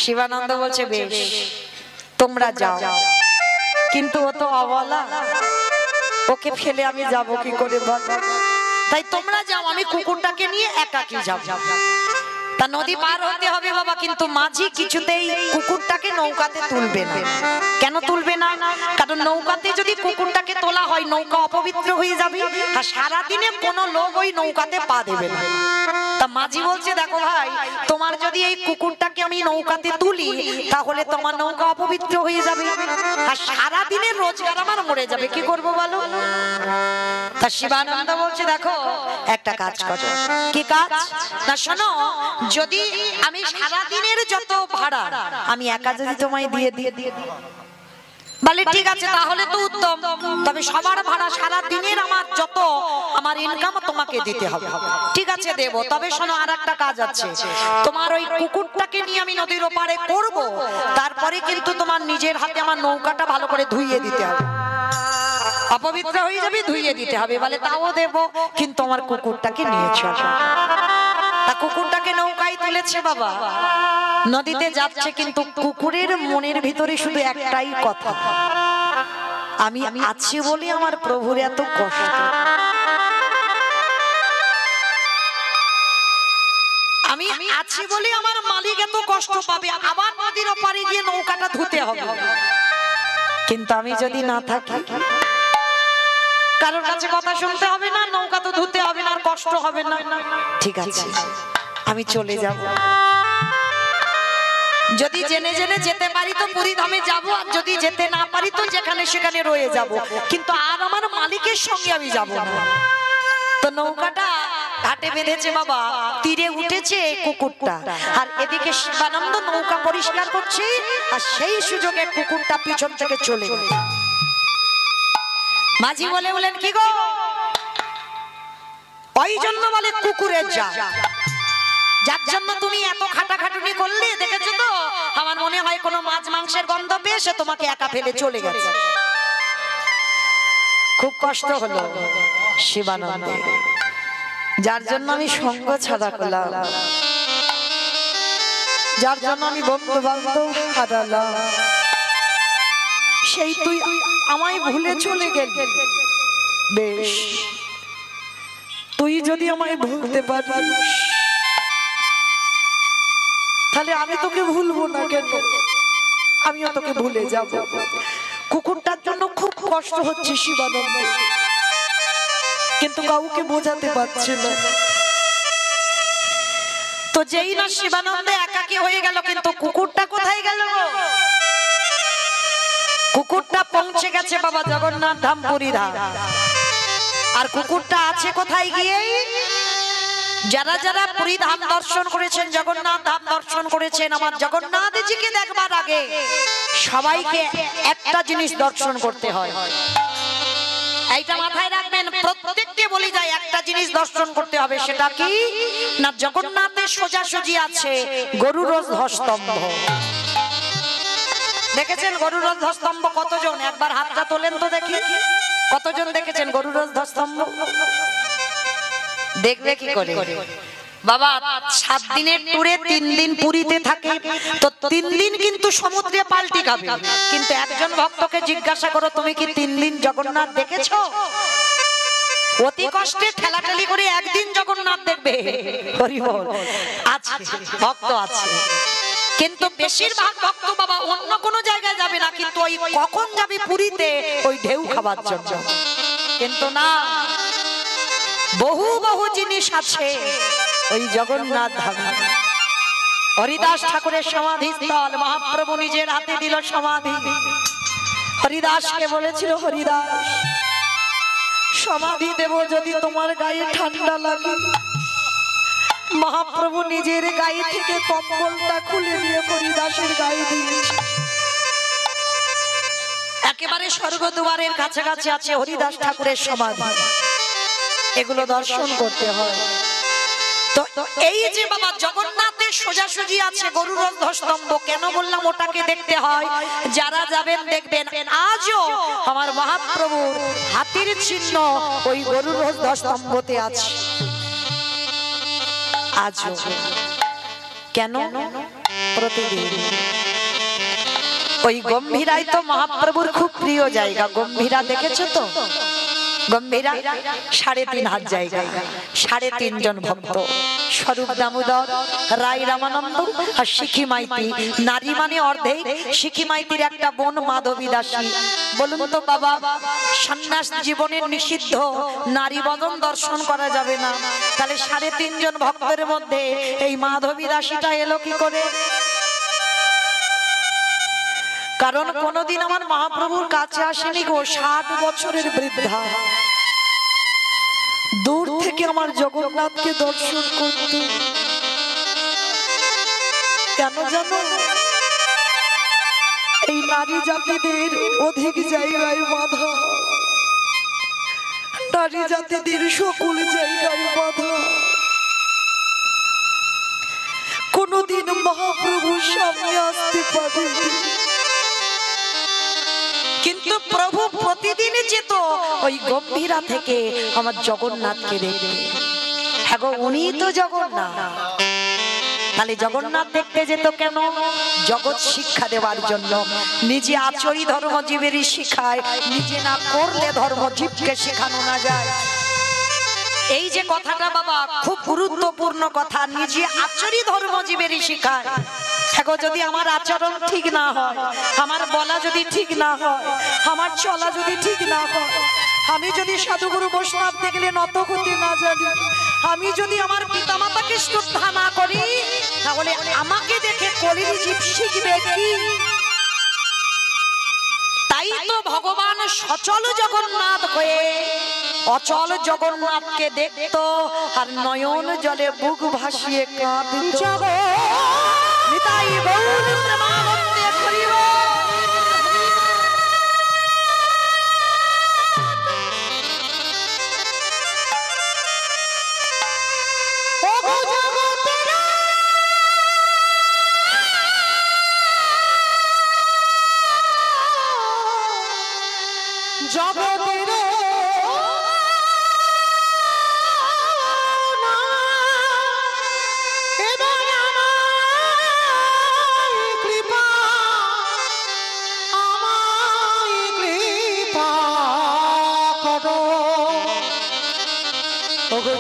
শিবানন্দ বলছে, বেশ তোমরা যাও, কিন্তু ও তো অবলা, ওকে ফেলে আমি যাব কি করে বল? তাই তোমরা যাও, আমি কুকুরটাকে নিয়ে একাকি যাব। তা নদী পার হতে হবে বাবা, কিন্তু মাঝি কিছুতেই কুকুরটাকে নৌকাতে তুলবে না। কেন তুলবে না? কারণ নৌকাতে যদি কুকুরটাকে তোলা হয় নৌকা অপবিত্র হয়ে যাবে, আর সারাদিনে কোনো লোক ওই নৌকাতে পা দেবে না। তা মাঝি বলছে, দেখো ভাই, তোমার যদি এই কুকুরটাকে আমি নৌকাতে তুলি তাহলে তোমার নৌকা অপবিত্র হয়ে যাবে, আর সারাদিনের রোজগার আমার মরে যাবে, কি করবো বলো? তা শিবানন্দ বলছে, দেখো একটা কাজ করো। কি কাজ? না শোনো, যদি আমি সারাদিনের যত ভাড়া আমি একা যদি তোমায় দিয়ে বলে ঠিক আছে তাহলে তো উত্তম, তবে সবার ভাড়া সারা দিনের আমার যত আমার ইনকাম তোমাকে দিতে হবে। ঠিক আছে দেব, তবে শোনো আর একটা কাজ আছে, তোমার ওই কুকুরটাকে নিয়ে আমি নদীর ওপারে করব, তারপরে কিন্তু তোমার নিজের হাতে আমার নৌকাটা ভালো করে ধুইয়ে দিতে হবে, অপবিত্র হয়ে যাবে, ধুইয়ে দিতে হবে। বলে তাও দেব, কিন্তু আমার কুকুরটাকে নিয়ে চলো। তা কুকুরটাকে নৌকায় তুলেছে বাবা, নদীতে যাচ্ছে, কিন্তু কুকুরের মনের ভিতরে শুধু একটাই কথা, আমি আছি বলে আমার প্রভুর এত কষ্ট, আমি আছি বলে আমার কষ্ট পাবে, আবার নদীর ওপারে গিয়ে নৌকাটা ধুতে হবে। কিন্তু আমি যদি না থাকি, কারোর কাছে কথা শুনতে হবে না, নৌকা তো ধুতে হবে না, আর কষ্ট হবে না। ঠিক আছে, আমি চলে যাব। যদি জেনে জেনে যেতে পারি তো পুরী ধামে যাব, আর যদি যেতে না পারি তো যেখানে সেখানে রয়ে যাব, কিন্তু আর আমার মালিকের সঙ্গে আমি যাব না। তো নৌকাটা ঘাটে বেঁধেছে বাবা, তীরে উঠেছে কুকুরটা, আর এদিকে শিবানন্দ নৌকা পরিষ্কার করছে, আর সেই সুযোগে কুকুরটা পিছন থেকে চলে গেল। মাঝি বলে বলেন, কি গো? ওই জন্য বলে কুকুরের জাত, যার জন্য তুমি এত খাটাখাটুনি করলে, দেখেছো তো? আমার মনে হয় কোনো মাছ মাংসের গন্ধ পেয়ে সে তোমাকে একা ফেলে চলে গেছে। খুব কষ্ট হলো শিবানন্দে, যার জন্য আমি সঙ্গ ছাড়া করলাম, যার জন্য আমি বন্ধু বান্ধব হারালাম, সেই তুই আমায় ভুলে চলে গেলি। বেশ, তুই যদি আমায় ভুলতে পারিস তাহলে আমি তোকে ভুলবো না কেন? আমিও তোকে ভুলে যাব। কুকুরটার জন্য খুব কষ্ট হচ্ছে শিবানন্দ, কিন্তু কাউকে বোঝাতে পারছে না। তো যেই না শিবানন্দে একাকী হয়ে গেল, কিন্তু কুকুরটা কোথায় গেল? কুকুরটা পৌঁছে গেছে বাবা জগন্নাথ ধাম, পুরী ধাম। আর কুকুরটা আছে কোথায় গিয়ে? যারা যারা পুরী ধাম দর্শন করেছেন, জগন্নাথ ধাম দর্শন করেছেন, আমার জগন্নাথজিকে দেখবার আগে সবাইকে একটা জিনিস দর্শন করতে হয়। এইটা মাথায় রাখবেন, প্রত্যেককে বলি যায় একটা জিনিস দর্শন করতে হবে। সেটা কি না? জগন্নাথের সোজাসুজি আছে গরুর ধ্বজস্তম্ভ। দেখেছেন গরুর ধ্বজস্তম্ভ কতজন? একবার হাতটা তোলেন তো দেখি, কতজন দেখেছেন গরুর ধ্বজস্তম্ভ? দেখবে কি করে বাবা? 7 দিনের ট্যুরে 3 দিন পুরীতে থাকে, তো 3 দিন কিন্তু সমুদ্রে পাল্টি খাবে। কিন্তু একজন ভক্তকে জিজ্ঞাসা করো, তুমি কি 3 দিন জগন্নাথ দেখেছো? অতি কষ্টে ঠেলাঠেলি করে একদিন জগন্নাথ দেখবে। হরি বল। আছে ভক্ত আছে, কিন্তু বেশিরভাগ ভক্ত বাবা অন্য কোন জায়গায় যাবে না, কিন্তু ওই কখন যাবে পুরীতে ওই ঢেউ খাবার জন্য। কিন্তু না, বহু বহু জিনিস আছে ওই জগন্নাথ ধামে। হরিদাস ঠাকুরের সমাধিস্থল, মহাপ্রভু নিজের হাতে দিল সমাধি। হরিদাসকে বলেছিল, হরিদাস সমাধি দেব যদি তোমার গায়ে ঠান্ডা লাগে। মহাপ্রভু নিজের গায়ে থেকে কম্বলটা খুলে নিয়ে হরিদাসের গায়ে দিয়েছে। একেবারে স্বর্গদুয়ারের কাছাকাছি আছে হরিদাস ঠাকুরের সমাধি। এগুলো দর্শন করতে হয়। তো এই যে বাবা জগন্নাথের সোজাসুজি আছে গরুর ধ্বজস্তম্ভ, কেন বললাম ওটাকে দেখতে হয়? যারা যাবেন দেখবেন আজও আমার মহাপ্রভুর হাতির চিহ্ন ওই গরুর ধ্বজস্তম্ভতে আছে। আজও কেন? প্রতিদিন ওই গম্ভীরাই তো মহাপ্রভুর খুব প্রিয় জায়গা। গম্ভীরা দেখেছো তো? গম্ভীরা 3.5 হাত জায়গা, 3.5 জন ভক্ত, স্বরূপ দামোদর, রায় রামানন্দ আর শিখি মাইতি। নারী মানে অর্ধেক। শিখি মাইতির একটা বোন মাধবী দাসী। বলুন তো বাবা, সন্ন্যাস জীবনের নিষিদ্ধ, নারী বদন দর্শন করা যাবে না, তাহলে 3.5 জন ভক্তের মধ্যে এই মাধবী দাসীটা এলো কি করে? কারণ কোনদিন আমার মহাপ্রভুর কাছে আসেনি গো, 60 বছরের বৃদ্ধা, দূর থেকে আমার জগন্নাথকে দর্শন করত। কেন জানো? এই নারী জাতিদের অধিক জায়গায় বাধা, নারী জাতিদের সকল জায়গায় বাধা। কোনদিন মহাপ্রভুর সামনে আসতে পারে, কিন্তু প্রভু প্রতিদিন যেত ওই গম্ভীরা থেকে আমার জগন্নাথকে দেখতে। হ্যাঁ গো, উনি তো জগন্নাথ। তাহলে জগন্নাথ দেখতে যেত কেন? জগৎ শিক্ষা দেওয়ার জন্য। নিজে আচরি ধর্মজীবেরই শিখায়, নিজে না করলে ধর্মজীবকে শেখানো না যায়। এই যে কথাটা বাবা খুব গুরুত্বপূর্ণ কথা, নিজে আচরি ধর্মজীবেরই শিখায়। দেখো যদি আমার আচরণ ঠিক না হয়, আমার বলা যদি ঠিক না হয়, আমার চলা যদি ঠিক না হয়, আমি যদি সাধুগুরু বৈষ্ণব দেখলে নত হতে না জানি, আমি যদি আমার পিতামাতাকে শ্রদ্ধা না করি, তাহলে আমাকে দেখে কলির জীব শিখবে কি? তাই তো ভগবান সচল জগন্নাথ হয়ে অচল জগন্নাথকে দেখতো আর নয়ন জলে বুক ভাসিয়ে কাঁদত। নিতাই গৌর প্রেমানন্দে হরিব। জগতের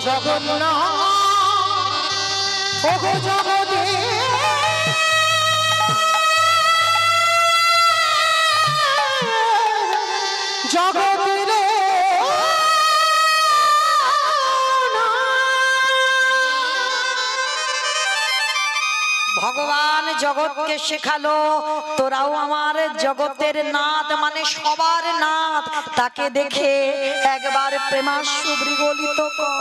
জগন্নাথ ওগো জগতে জগতের ভগবান জগৎকে শেখালো তোরাও আমার জগতের নাথ মানে সবার নাথ, তাকে দেখে একবার প্রেমাশ্রু বিগলিত কর।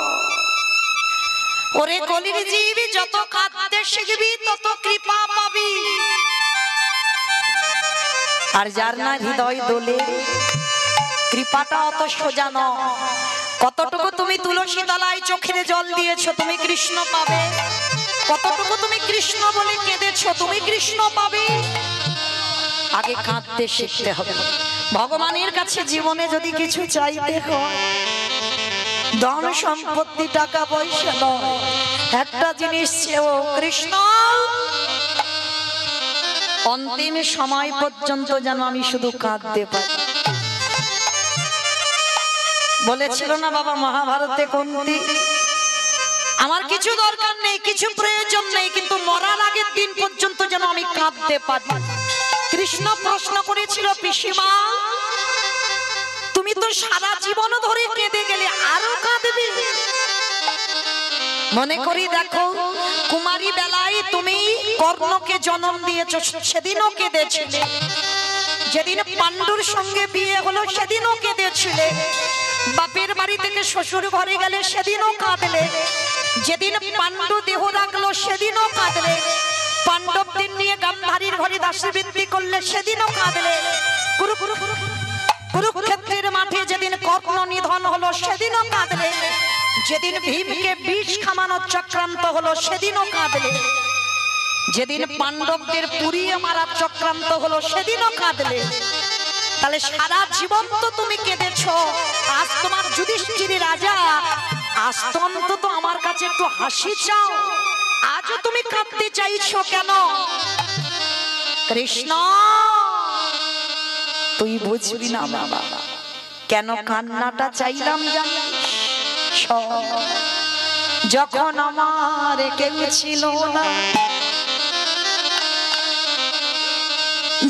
ওরে কলির জীব যত কাঁদতে শিখবি তত কৃপা পাবি, আর যার না হৃদয় দোলে কৃপাটা অত সোজা নয়। কতটুকু তুমি তুলসী তলায় চোখের জল দিয়েছো তুমি কৃষ্ণ পাবে, কতটুকু তুমি কৃষ্ণ বলে কেঁদেছো তুমি কৃষ্ণ পাবে। আগে কাঁদতে শিখতে হবে। ভগবানের কাছে জীবনে যদি কিছু চাইতে হয়, ধন সম্পত্তি টাকা পয়সা নয়, একটা জিনিস চেয়েও কৃষ্ণ অন্তিম সময় পর্যন্ত যেন আমি শুধু কাঁদতে পারি। বলেছিল না বাবা মহাভারতে কুন্তি, আমার কিছু দরকার নেই, কিছু প্রয়োজন নেই, কিন্তু মরার আগের দিন পর্যন্ত যেন আমি কাঁদতে পারি। কৃষ্ণ প্রশ্ন করেছিল পিসিমা তুমি তো সারা জীবন ধরে কেঁদে গেলে আরো কাঁদবে? মনে করি দেখো কুমারী বেলায় তুমি কর্ণকে জন্ম দিয়েছো, সেদিনও কেঁদেছিলে। যেদিন পাণ্ডুর সঙ্গে বিয়ে হলো সেদিনও কেঁদেছিলে। বাপের বাড়ি থেকে শ্বশুর ঘরে গেলে সেদিনও কাঁদলে। যেদিন পাণ্ডু দেহ রাখলো সেদিনও কাঁদলে। পাণ্ডবদের নিয়ে গান্ধারীর ঘরে দাসবৃত্তি করলে সেদিনও কাঁদলে। কুরুক্ষেত্রের মাঠে যেদিন কর্ণ নিধন হলো সেদিনও কাঁদলে। যেদিন ভীমকে বিষ খামানোর চক্রান্ত হলো সেদিনও কাঁদলে। যেদিন পাণ্ডবদের পুড়িয়ে মারার চক্রান্ত হলো সেদিনও কাঁদলে। তাহলে সারা জীবন তো তুমি কেঁদেছো, আজ তোমার যুধিষ্ঠির রাজা, আজ তো অন্তত আমার কাছে একটু হাসি চাও। আজও তুমি কাঁদতে চাইছো কেন? কৃষ্ণ তুই বুঝবি না বাবা কেন কান্নাটা চাইলাম জানিস? যখন আমার কেউ ছিল না,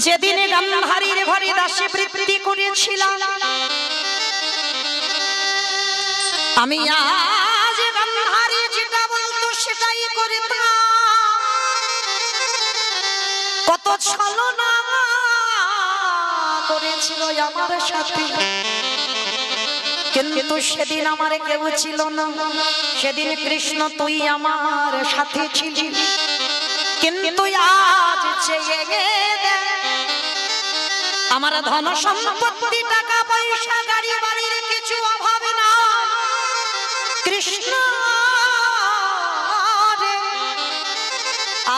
যেদিন গান্ধারীর ঘরে দাসবৃত্তি করেছিলাম, আমি আজ গান্ধারী যেটা বলতো সেটাই করতাম। কত ছলনা করেছিল আমার সাথে, কিন্তু সেদিন আমার কেউ ছিল না। সেদিন কৃষ্ণ তুই আমার সাথে ছিলি, কিন্তু আজ চেয়ে দেখ আমার ধন সম্পত্তি টাকা পয়সা গাড়ি বাড়ির কিছু অভাব না। কৃষ্ণ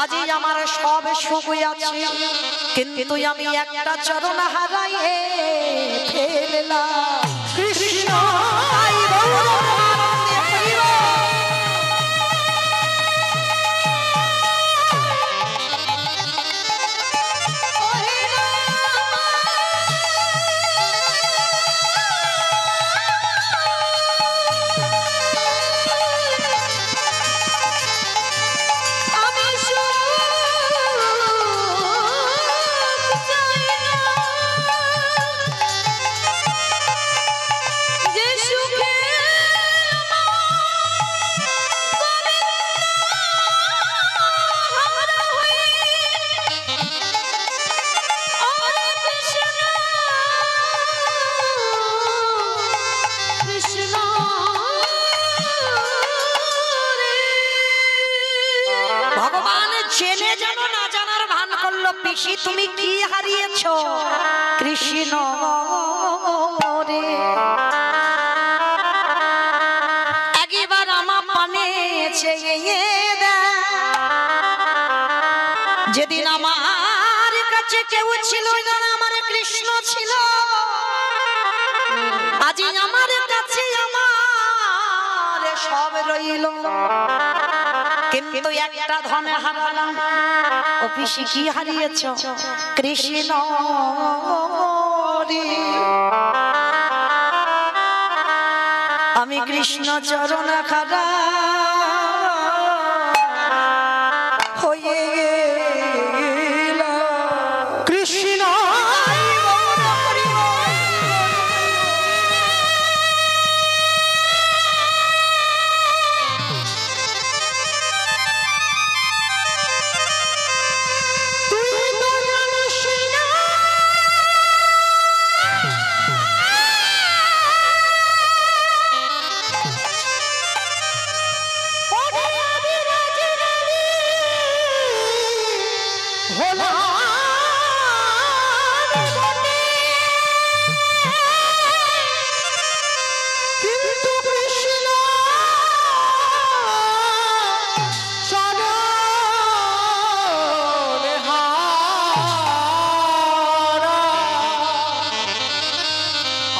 আজই আমার সব সুখ আছে, কিন্তু আমি একটা চরণ হারাইয়ে ফেললাম। কৃষ্ণ পিসি তুমি কি হারিয়েছ? কৃষ্ণ রে একবার আমার পানে চেয়ে দেয়। যেদিন আমার কাছে কেউ ছিল না, আমার কৃষ্ণ ছিল, আজি আমার কাছে আমার সব রইল, কিন্তু একটা ধনে হারালাম। ও পিসি কি হারিয়েছ? কৃষ্ণ রে আমি কৃষ্ণ চরণ খারা হয়ে গেল। কৃষ্ণ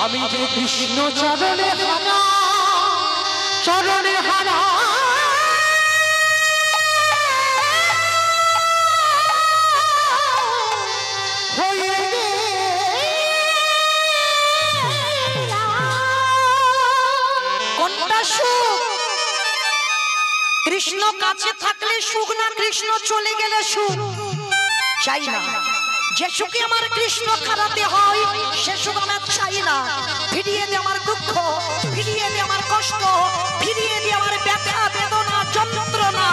আমি যে কৃষ্ণ চরণে হারা, চরণে হারা হয়ে কোনটা সুখ? কৃষ্ণ কাছে থাকলে সুখ না কৃষ্ণ চলে গেলে সুখ? চাই না। যে সুখে আমার কৃষ্ণ খারাতে হয় সে সুখ আমার চাই না। ফিরিয়ে দে আমার দুঃখ, ফিরিয়ে দে আমার কষ্ট, ফিরিয়ে দে আমার ব্যথা বেদনা যন্ত্রণা।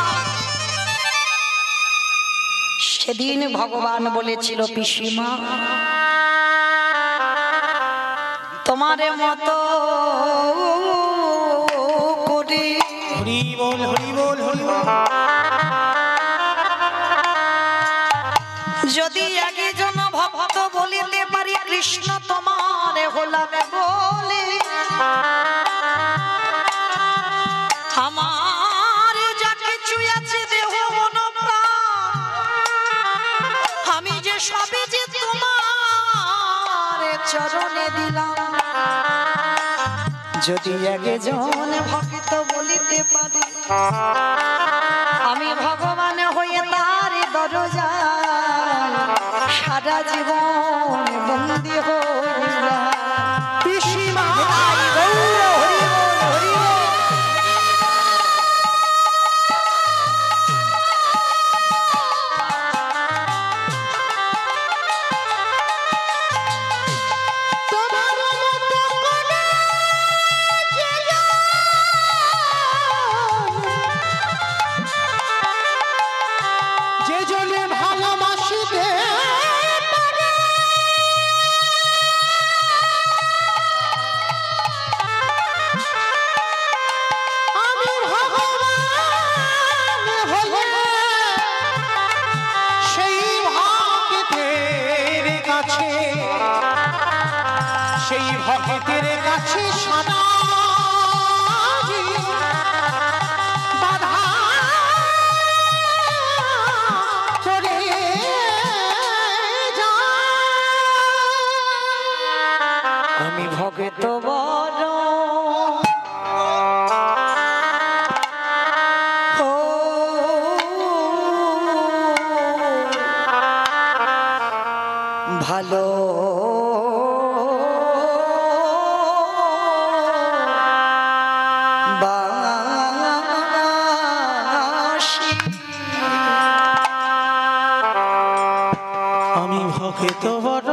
সেদিন ভগবান বলেছিল পিসিমা তোমার মতো করে হরি বল হরি বল হরি বল। যদি একজন ভক্ত বলিতে পারি কৃষ্ণ তোমার হলাম বলে, আমার যা কিছু আছে দেহ মন প্রাণ আমি যে সবই যে তোমার চরণে দিলাম। যদি একজন ভক্ত বলিতে পারি আমি ভগবান হয়ে তার দরজা সারা জীবন বন্দী হইয়া। পিসিমা যে জলে ভালোবাসিতে আমি ভগবান হয়ে সেই ভক্তের কাছে, সেই ভক্তের কাছে সদা বাধা করে আমি ভক্ত বড় ও ভালো বাসি। আমি ভক্ত বড়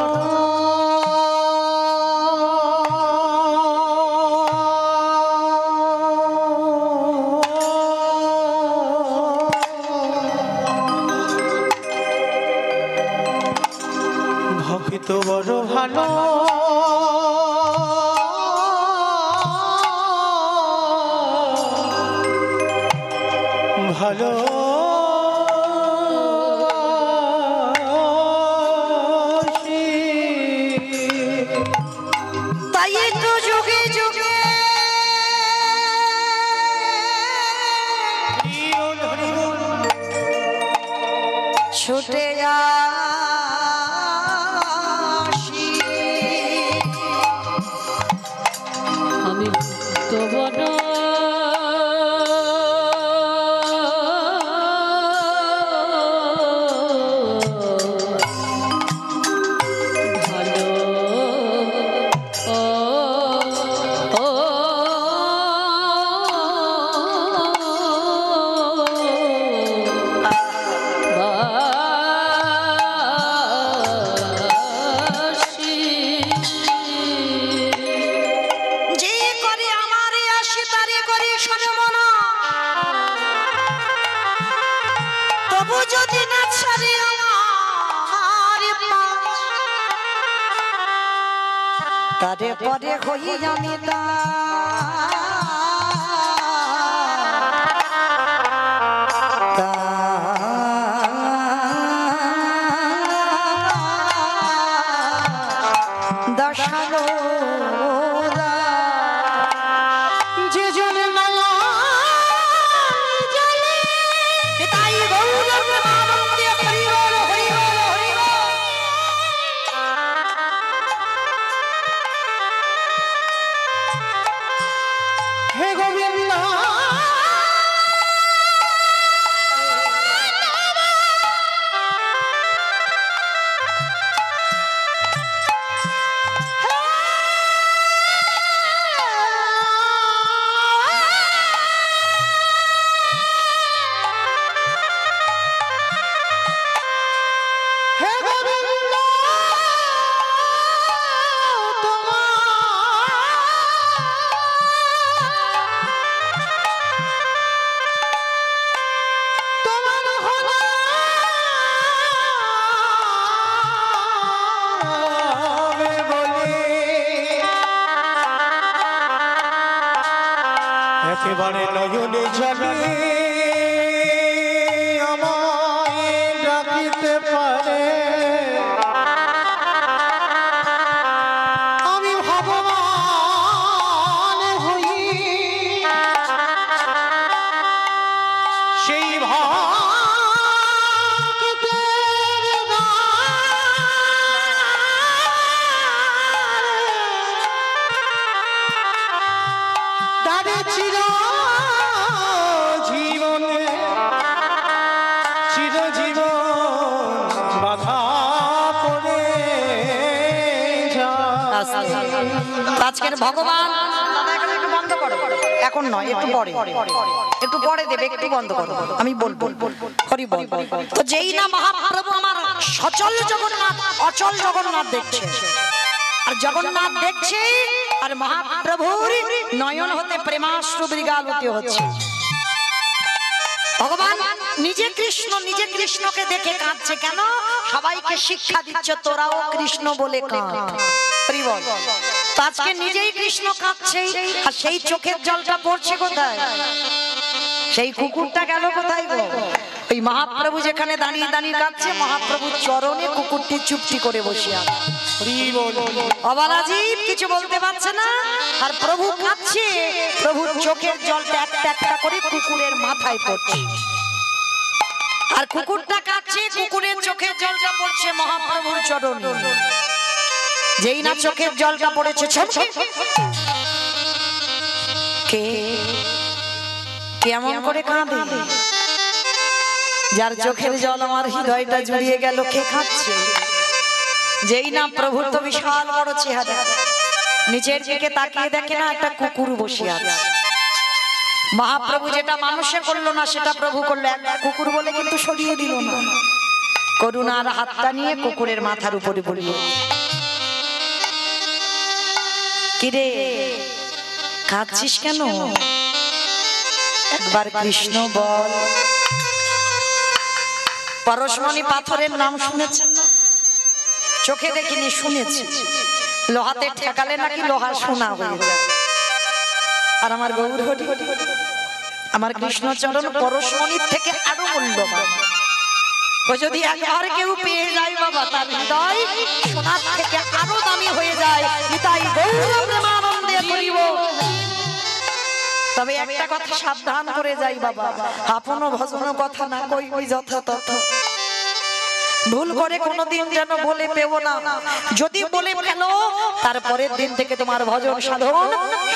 ভক্ত বড় ভালো ভালো আসি। আমি তো বড় তারে পরে হই আমি দশানো যে জন তাই গৌরব আনন্দে হরিবল হরিবল হরিবল। হে গোবিন্দ একেবারে নয়নে জলে আমায় ডাকিতে পারে আমি ভগবান হই সেই ভক্তের দাঁড়ে চির জীবনে চির জীবন বাধা পড়ে আজকের ভগবান এখন একটু বন্ধ করো, এখন নয় একটু পরে, একটু পরে দেবে, একটু বন্ধ করো, আমি বলবো হরি বল। তো যেই না মহাপ্রভু আমার সচল জগন্নাথ অচল জগন্নাথ দেখছে, আর জগন্নাথ দেখছে আর মহাপ্রভুর নয়ন হতে প্রেমাশ্রু বিগালতি হচ্ছে। ভগবান নিজে কৃষ্ণকে দেখে কাঁদছে কেন? সবাইকে শিক্ষা দিচ্ছে তোরাও কৃষ্ণ বলে কাঁদ। হরি বল। তো আজকে নিজেই কৃষ্ণ কাঁদছে আর সেই চোখের জলটা পড়ছে কোথায়? সেই কুকুরটা গেল কোথায় গো? ওই মহাপ্রভু যেখানে দাঁড়িয়ে দাঁড়িয়ে কাঁদছে, মহাপ্রভুর চরণে কুকুরটি চুপটি করে বসে আছে। অবলাজীব কিছু বলতে পারছে না, আর প্রভু কাঁদছে, প্রভুর চোখের জলটা একটা একটা করে কুকুরের মাথায় পড়ছে। আর কুকুরটা কাঁদছে, কুকুরের চোখের জলটা পড়ছে মহাপ্রভুর চরণে। যেই না চোখের জলটা পড়েছে, কে কেমন করে কাঁদে? যার চোখের জল আমার হৃদয়টা জুড়িয়ে গেল, কে কাঁদছে? যেই না প্রভুর তো বিশাল বড় চেহারা, নিচের দিকে তাকিয়ে দেখে না একটা কুকুর বসে আছে। মহাপ্রভু যেটা মানুষে করলো না সেটা প্রভু করলো, একটা কুকুর বলে কিন্তু সরিয়ে দিল না, করুণার হাতটা নিয়ে কুকুরের মাথার উপরে পড়ল। কিরে কাঁদছিস কেন? একবার কৃষ্ণ বল। পরশমণি পাথরের নাম শুনেছেন না? চোখে দেখিনি, শুনেছি। লোহাতে ঠেকালে নাকি লোহা সোনা হয়ে যায়। আর আমার গৌর হরি, আমার কৃষ্ণচরণ পরশমণির থেকে আরো মূল্যবান। ও যদি একবার কেউ পেয়ে যায় বাবা, তার হৃদয় সোনার থেকে আরো দামি হয়ে যায়। তাই গৌর প্রেমানন্দে করিব। তবে একটা কথা সাবধান করে যাই বাবা, আপন ভজন কথা না কই ওই যথা তথা। ভুল করে কোনোদিন যেন বলে পেও না। যদি বলে ফেলো তারপরের দিন থেকে তোমার ভজন সাধন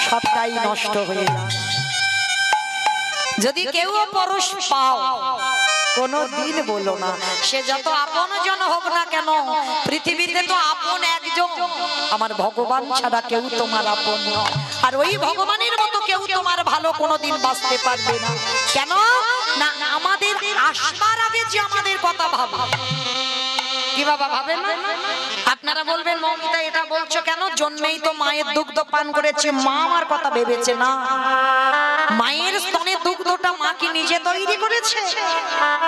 সবটাই নষ্ট হয়ে যায়। যদি কেউ পরশ পাও কোনদিন বলো না, সে যত আপন জন হোক না কেন, পৃথিবীতে তো আপন একজন, আমার ভগবান ছাড়া কেউ তোমার আপন নয়। আর ওই ভগবানের মতো কেউ তোমার ভালো কোনোদিন বাঁচতে পারবে না। কেন না, আমাদের আসবার আগে যে আমাদের কথা ভাবা। কি বাবা ভাবেন না? আপনারা বলবেন মৌমিতা এটা বলছো কেন? জন্মেই তো মায়ের দুগ্ধ পান করেছে, মা আমার কথা ভেবেছে না। মায়ের স্তনে দুগ্ধটা মা কি নিজে তৈরি করেছে?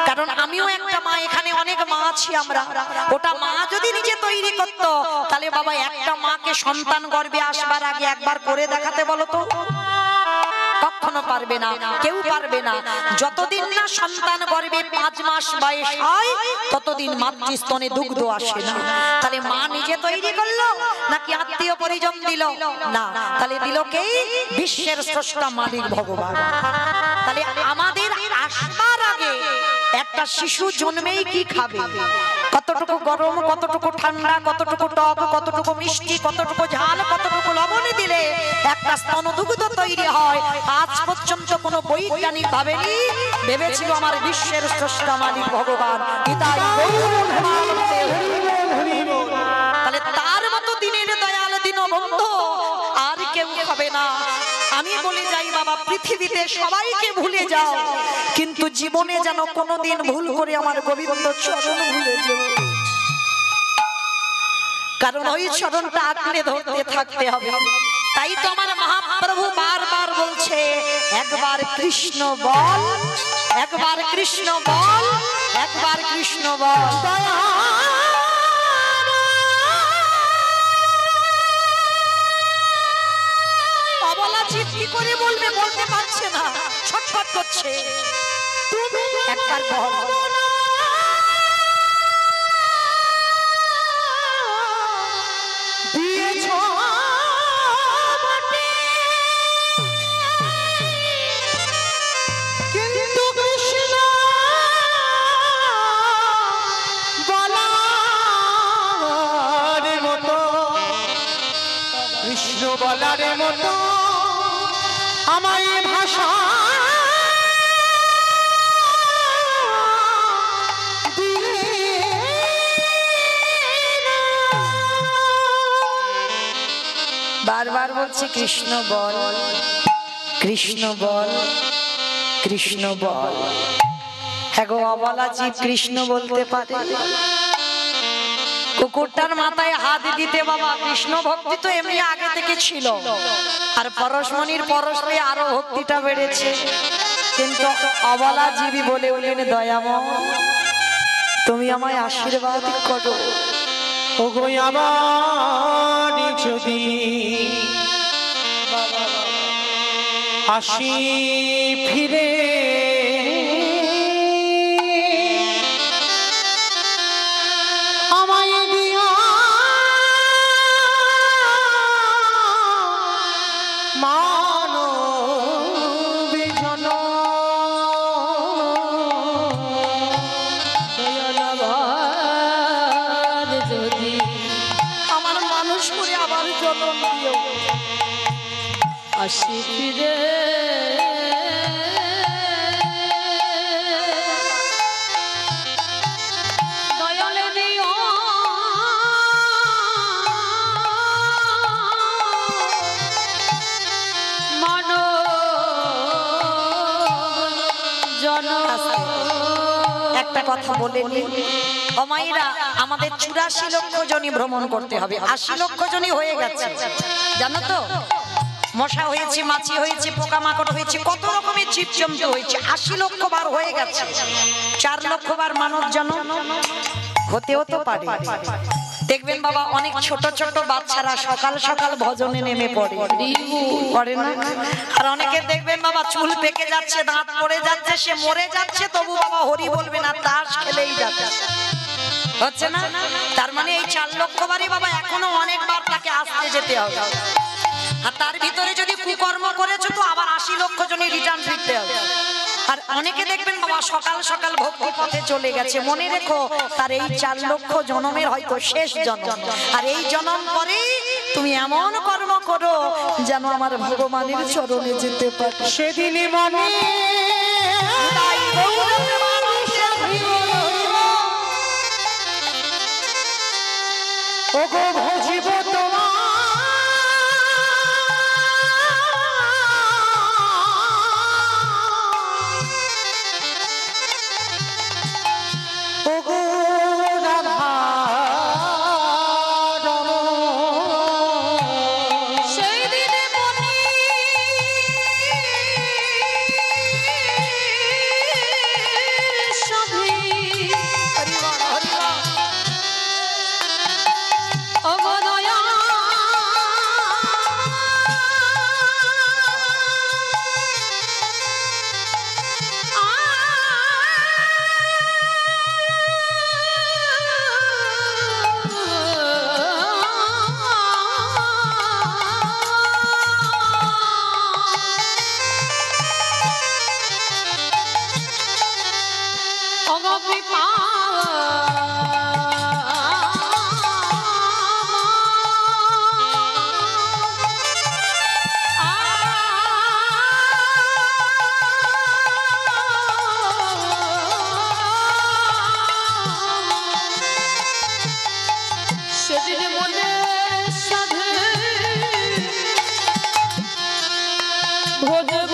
কারণ আমিও একটা মা, এখানে অনেক মা আছি আমরা। ওটা মা যদি নিজে তৈরি করত তাহলে বাবা একটা মাকে সন্তান গর্ভে আসবার আগে একবার করে দেখাতে বলো তো। কখনো পারবে না, কেউ পারবে না। যতদিন না সন্তান গর্ভে 5 মাস বয়স হয় ততদিন মাতৃস্তনে দুগ্ধ আসে না। তাহলে মা নিজে তৈরি করলো নাকি আত্মীয় পরিজন দিল? না, তাহলে দিল কে? বিশ্বের স্রষ্টা মালিক ভগবান। তাহলে আমাদের আসবার আগে একটা শিশু জন্মেই কি খাবে, কতটুকু গরম, কতটুকু ঠান্ডা, কতটুকু টক, কতটুকু মিষ্টি, কতটুকু ঝাল, কতটুকু লবণ দিলে একটা স্তনদুগ্ধ তৈরি হয়, আজ পর্যন্ত কোনো বৈজ্ঞানিক ভাবেনি। ভেবেছিল আমার বিশ্বের স্রষ্টা মালিক ভগবান। তাহলে তার মতো দিনের দয়াল দীনবন্ধু আর কেউ হবে না। আমি বলে যাই বাবা, পৃথিবীতে সবাইকে ভুলে যাও, কিন্তু জীবনে যেন কোনোদিন ভুল করে আমার গোবিন্দ চরণ ভুলে যাও। কারণ ওই চরণটা আঁকড়ে ধরতে থাকতে হবে। তাই তো আমার মহাপ্রভু বারবার বলছে, একবার কৃষ্ণ বল, একবার কৃষ্ণ বল, একবার কৃষ্ণ বল। অবলা জিভ কি করে বলবে, বলতে পারছে না, ছটফট করছে। তুমি একবার বল। কিন্তু কৃষ্ণ বলার মতো, কৃষ্ণ বলার মতো আমার ভাষা বারবার বলছে কৃষ্ণ বল, কৃষ্ণ বল, কৃষ্ণ বল। হ্যাঁ গো, অবলা জীব কৃষ্ণ বলতে পারে। কুকুরটার মাথায় হাত দিতে বাবা, কৃষ্ণ ভক্তি তো এমনি আগে থেকে ছিল, আর পরশমণির পরশ পেয়ে আরো ভক্তিটা বেড়েছে। কিন্তু অবলা জীবী বলে উঠলেন, দয়াময় তুমি আমায় আশীর্বাদ করো। ওগো আবার যদি আসি ফিরে, আমায় দিয়া মানবে জন, যদি আমার মানুষ করে আবার জন্ম দিও। আসি ফিরে দয়ালে দিও মানো জন। একটা কথা বলে নি ও মায়েরা, আমাদের 84 লক্ষ জনই ভ্রমণ করতে হবে। 80 লক্ষ জনই হয়ে গেছে জানো তো। মশা হয়েছে, মাছি হয়েছে, পোকামাকড় হয়েছে, কত রকমের জীবজন্তু হয়েছে। 80 লক্ষ বার হয়ে গেছে। 4 লক্ষ বার মানব জন্ম হতেও তো পারে। দেখবেন বাবা, অনেক ছোট ছোট বাচ্চারা সকাল সকাল ভজনে নেমে পড়ে, পড়ে না? আর অনেকে দেখবেন বাবা চুল পেকে যাচ্ছে, দাঁত পড়ে যাচ্ছে, সে মরে যাচ্ছে, তবু বাবা হরি বলবে না, তাস খেলেই যাচ্ছে। হচ্ছে না? তার মানে এই 4 লক্ষ বারই বাবা এখনো অনেকবার তাকে আসতে যেতে হবে। আর তার ভিতরে যদি কুকর্ম করেছো তো আবার 80 লক্ষ জনের রিটার্ন ফিরতে হবে। আর অনেকে দেখবেন বাবা সকাল সকাল ভক্তি পথে চলে গেছে, মনে রেখো তার এই 4 লক্ষ জনমের হয়তো শেষ জন্ম। আর এই জন্ম পরে তুমি এমন কর্ম করো যেন আমার ভগবানের চরণে যেতে পারো। সেদিনই মনে তাই গৌর প্রেমানন্দে ওগো ভজিব তোমার ওগো রাধা সেই দিনে মনে সভে ওগো দয়া ওগো কৃপা সেদিন মনে সাধে ভজব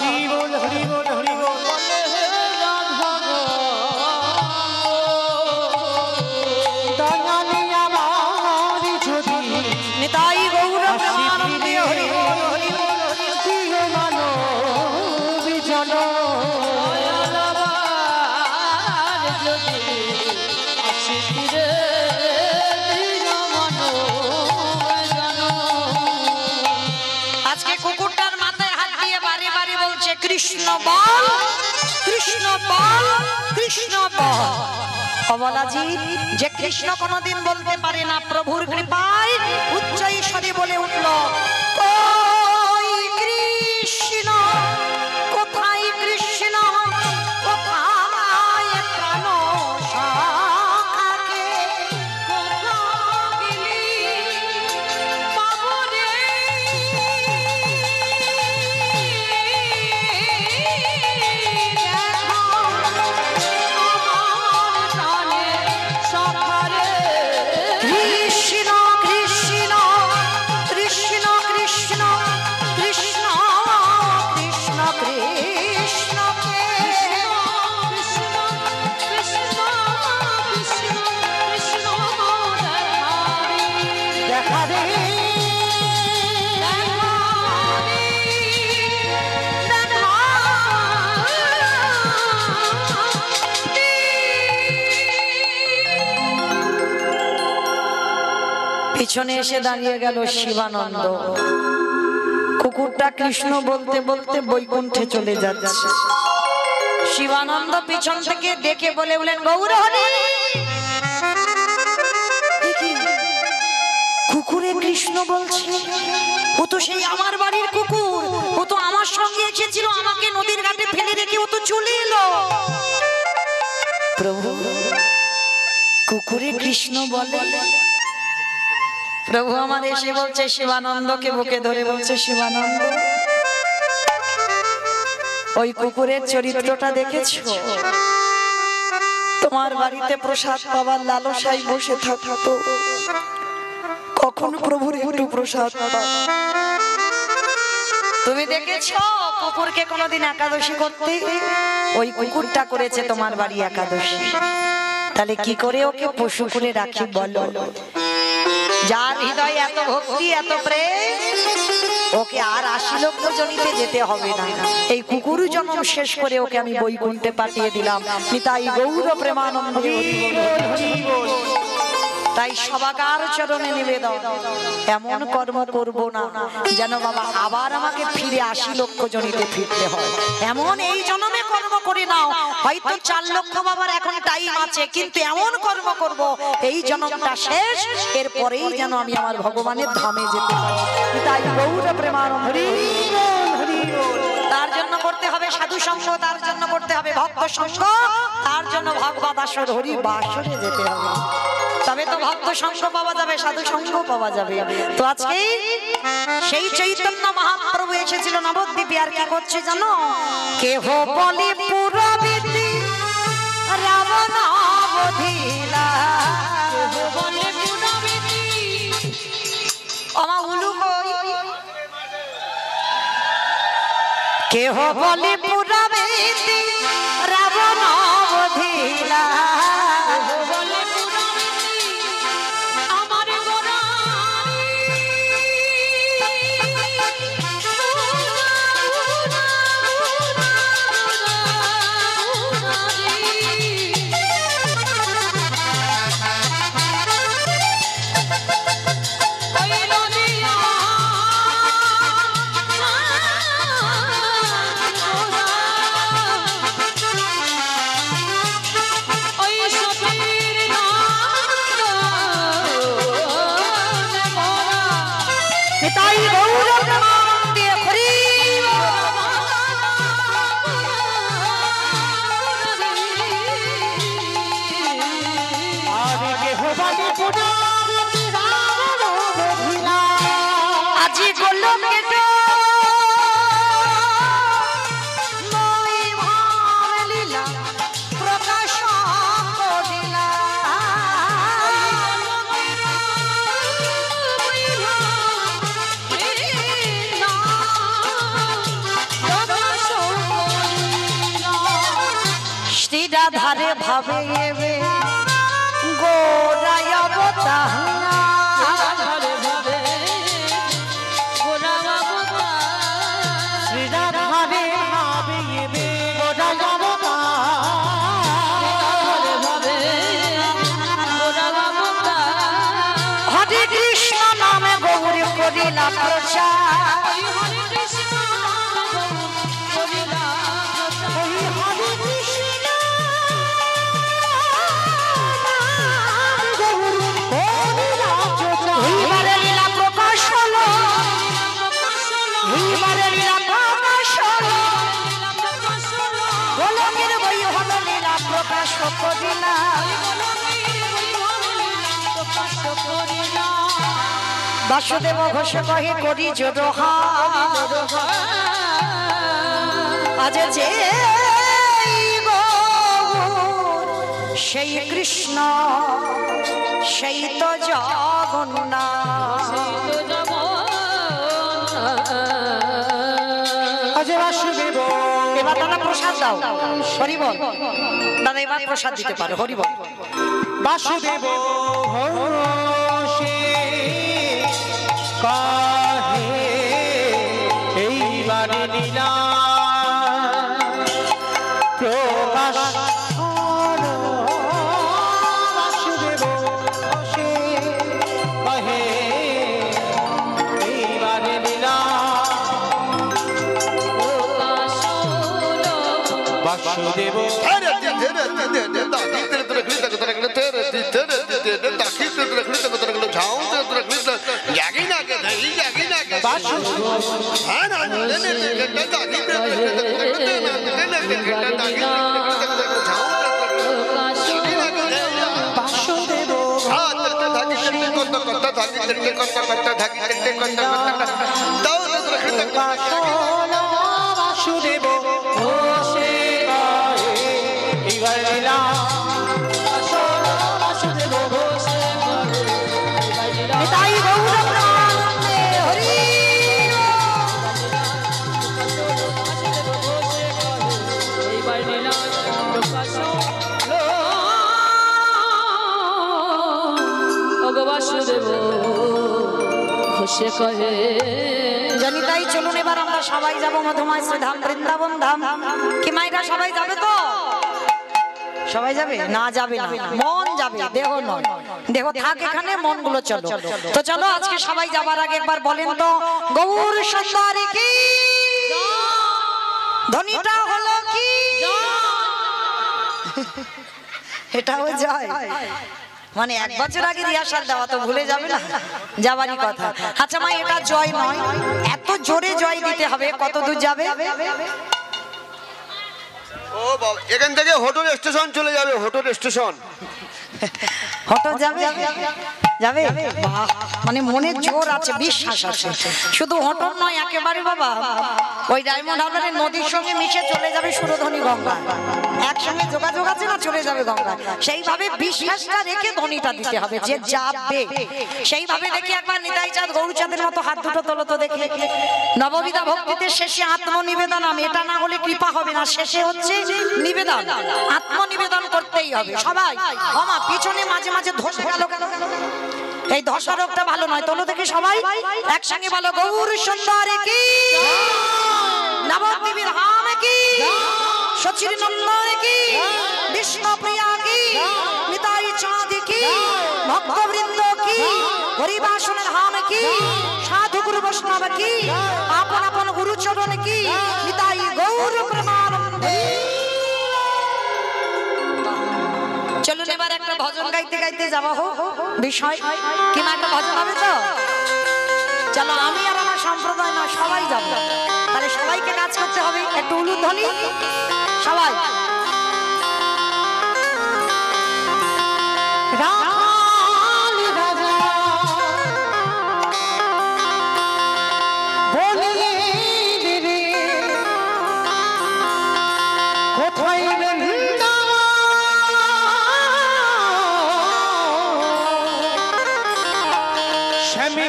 হরি বল হরি বল হরি বল দয়ালি আমার যদি নিতাই গৌর প্রেমানন্দে হরি বল হরি বল হরি বল। দিও মানব জন আজকে কুকুরটার মাথায় হাত দিয়ে বারে বারে বলছে কৃষ্ণ বল, কৃষ্ণ বল, কৃষ্ণ বল। অবলাজি যে কৃষ্ণ কোনদিন বলতে পারে না, প্রভুর কৃপায় উচ্চ ঈশ্বরে বলে উঠল কই কৃষ্ণ, কোথায় কৃষ্ণ, কোথায় প্রাণ সখাকে কৃষ্ণ কৃষ্ণ কৃষ্ণ কৃষ্ণ কৃষ্ণ কৃষ্ণ কৃষ্ণকে দেখা রে পিছনে এসে দাঁড়িয়ে গেল শিবানন্দ। কুকুরটা কৃষ্ণ বলতে বলতে বৈকুণ্ঠে চলে যাচ্ছে। শিবানন্দ পিছন থেকে ডেকে বলে বলেন গৌর হরি। এ কি? কুকুরে কৃষ্ণ বলছে, ও তো সেই আমার বাড়ির কুকুর, ও তো আমার সঙ্গে এসেছিল, আমাকে নদীর ঘাটে ফেলে রেখে ও তো চলে এলো। প্রভু কুকুরে কৃষ্ণ বলে? প্রভু আমার এসে বলছে শিবানন্দকে বুকে ধরে বলছে শিবানন্দ, ওই কুকুরের চরিত্রটা দেখেছো? তোমার বাড়িতে প্রসাদ পাওয়ার লালসায় বসে থাকতো, কখন প্রভুর একটু প্রসাদ পাবা। তুমি দেখেছো কুকুরকে কোনোদিন একাদশী করতে? ওই কুকুরটা করেছে তোমার বাড়ি একাদশী। তাহলে কি করে ওকে পশু করে রাখি বলো? যার হৃদয়ে এত ভক্তি এত প্রেম, ওকে আর 80 লক্ষ জনিতে যেতে হবে না। এই কুকুর জন্ম শেষ করে ওকে আমি বৈকুণ্ঠে পাঠিয়ে দিলাম। নিতাই গৌর প্রেমানন্দে হরি বল হরি বল। তাই সবাকার চরণে নিবেদন, এমন কর্ম করব না যেন বাবা আবার আমাকে ফিরে 80 লক্ষ জনিতে ফিরতে হয়। এমন এই জন্মে কর্ম করে নাও, হয়তো 4 লক্ষ বাবার এখন টাইম আছে, কিন্তু এমন কর্ম করব এই জন্মটা শেষ, এরপরেই যেন আমি আমার ভগবানের ধামে যেতে পারি। তাই গৌর প্রেমানন্দ হরি বল, হরি বল। তার জন্য করতে হবে সাধু সঙ্গ, তার জন্য করতে হবে ভক্ত সঙ্গ, তার জন্য ভগবত আসর হরি বাসরে যেতে হবে, তবে তো ভক্ত সঙ্গ পাওয়া যাবে, সাধু সঙ্গ পাওয়া যাবে। তো আজকে সেই চৈতন্য মহাপ্রভু এসেছিল নবদ্বীপে, আর কি করছে জানো? কেহ বলি পুরবিতি রাবণ বধিলা, আমা উলু কই, কেহ বলি পুরবিতি রাবণ বধিলা, আজি গোলকে তো মই ভালিলা প্রকাশ করিলা, শ্রীরাধারে ভাবে এবে গোরায় অবতার, হরে কৃষ্ণ নামে গৌরী করিলা প্রচার, এইবারে লীলা প্রকাশ হলো, এইবারে লীলা প্রকাশ হলো, গোলকের বই হলো লীলা প্রকাশ করিলা, বাসুদেব ঘোষ কহে করি জোড়হা, আজ যে সেই কৃষ্ণ সেই তো জগন্নাথ, এবার দাদা প্রসাদ দাও, হরি বল দাদা, এবার প্রসাদ দিতে পারো, হরি বল। বাসুদেব ঘোষে কাহে এইবারে লীলা প্রকাশ করো, বাসুদেব ঘোষে কাহে এইবারে লীলা বাসুদেব বাসুদেব ঘোষে এইবার লীলা বাসুদেব ঘোষে তাই গৌর প্রেমানন্দে হরি বাসুদেব ঘোষে কহে, জানি। তাই চলুন এবার আমরা সবাই যাব মধুময় শ্রীধাম বৃন্দাবন ধাম। কি মাইরা সবাই যাবে তো? সবাই যাবে? না যাবে না, মন যাবে, দেহ নয়। দেখো থাক এখানে, মনগুলো চলো। তো চলো আজকে সবাই যাবার আগে একবার বলেন তো, গৌর সুন্দরী কি, ধ্বনিটা হলো কি, এটাও জয়। মানে 1 বছর আগে রিহার্সাল দেওয়া, তো ভুলে যাবে না, যাবারই কথা। আচ্ছা মা, এটা জয় নয়, এত জোরে জয় দিতে হবে, কত দূর যাবে? ও বাবা, এখান থেকে হোটেল স্টেশন চলে যাবে, হোটেল স্টেশন। হটো যাবে, যাবে? বাহ, মানে মনে জোর আছে, বিশ্বাস আছে। শুধু হটর নয় একেবারে বাবা, ওই ডায়মন্ড হারবারের নদীর সঙ্গে মিশে চলে যাবে সুরধ্বনি গঙ্গা, একসঙ্গে যোগাযোগ আছে না, চলে যাবে গঙ্গা। সেইভাবে বিশ্বাসটা রেখে ধ্বনিটা দিতে হবে, যে যাবে সেইভাবে দেখি। একবার নিতাই চাঁদ গৌরচাঁদের মতো হাত দুটো তোলো তো দেখি। নববিধা ভক্তিতে শেষে আত্মনিবেদন, এটা না হলে কৃপা হবে না। শেষে হচ্ছে নিবেদন, আত্মনিবেদন করতেই হবে সবাই। ক্ষমা, পিছনে মাঝে মাঝে ধসে গেল কেন? এই ধসা রোগটা ভালো নয়। তোলো দেখি সবাই একসঙ্গে বলো, গৌর সুন্দরী কি, নবদ্বীপের ধাম কি, সচির নন্দন কি, বিষ্ণু প্রিয়া কি, নিতাই চাঁদ কি, ভক্তবৃন্দ কি, হরিবাসনের ধাম কি, সাধু গুরু বৈষ্ণব কি, আপন আপন গুরুচরণ কি, নিতাই গৌর প্রেমানন্দে। চলুন এবার একটা ভজন গাইতে গাইতে যাওয়া হোক। বিষয় কি মা, একটা ভজন হবে তো? চলো, আমি আর আমার সম্প্রদায় না, সবাই যাবো। তাহলে সবাইকে কাজ করতে হবে, একটু উলুধ্বনি সবাই।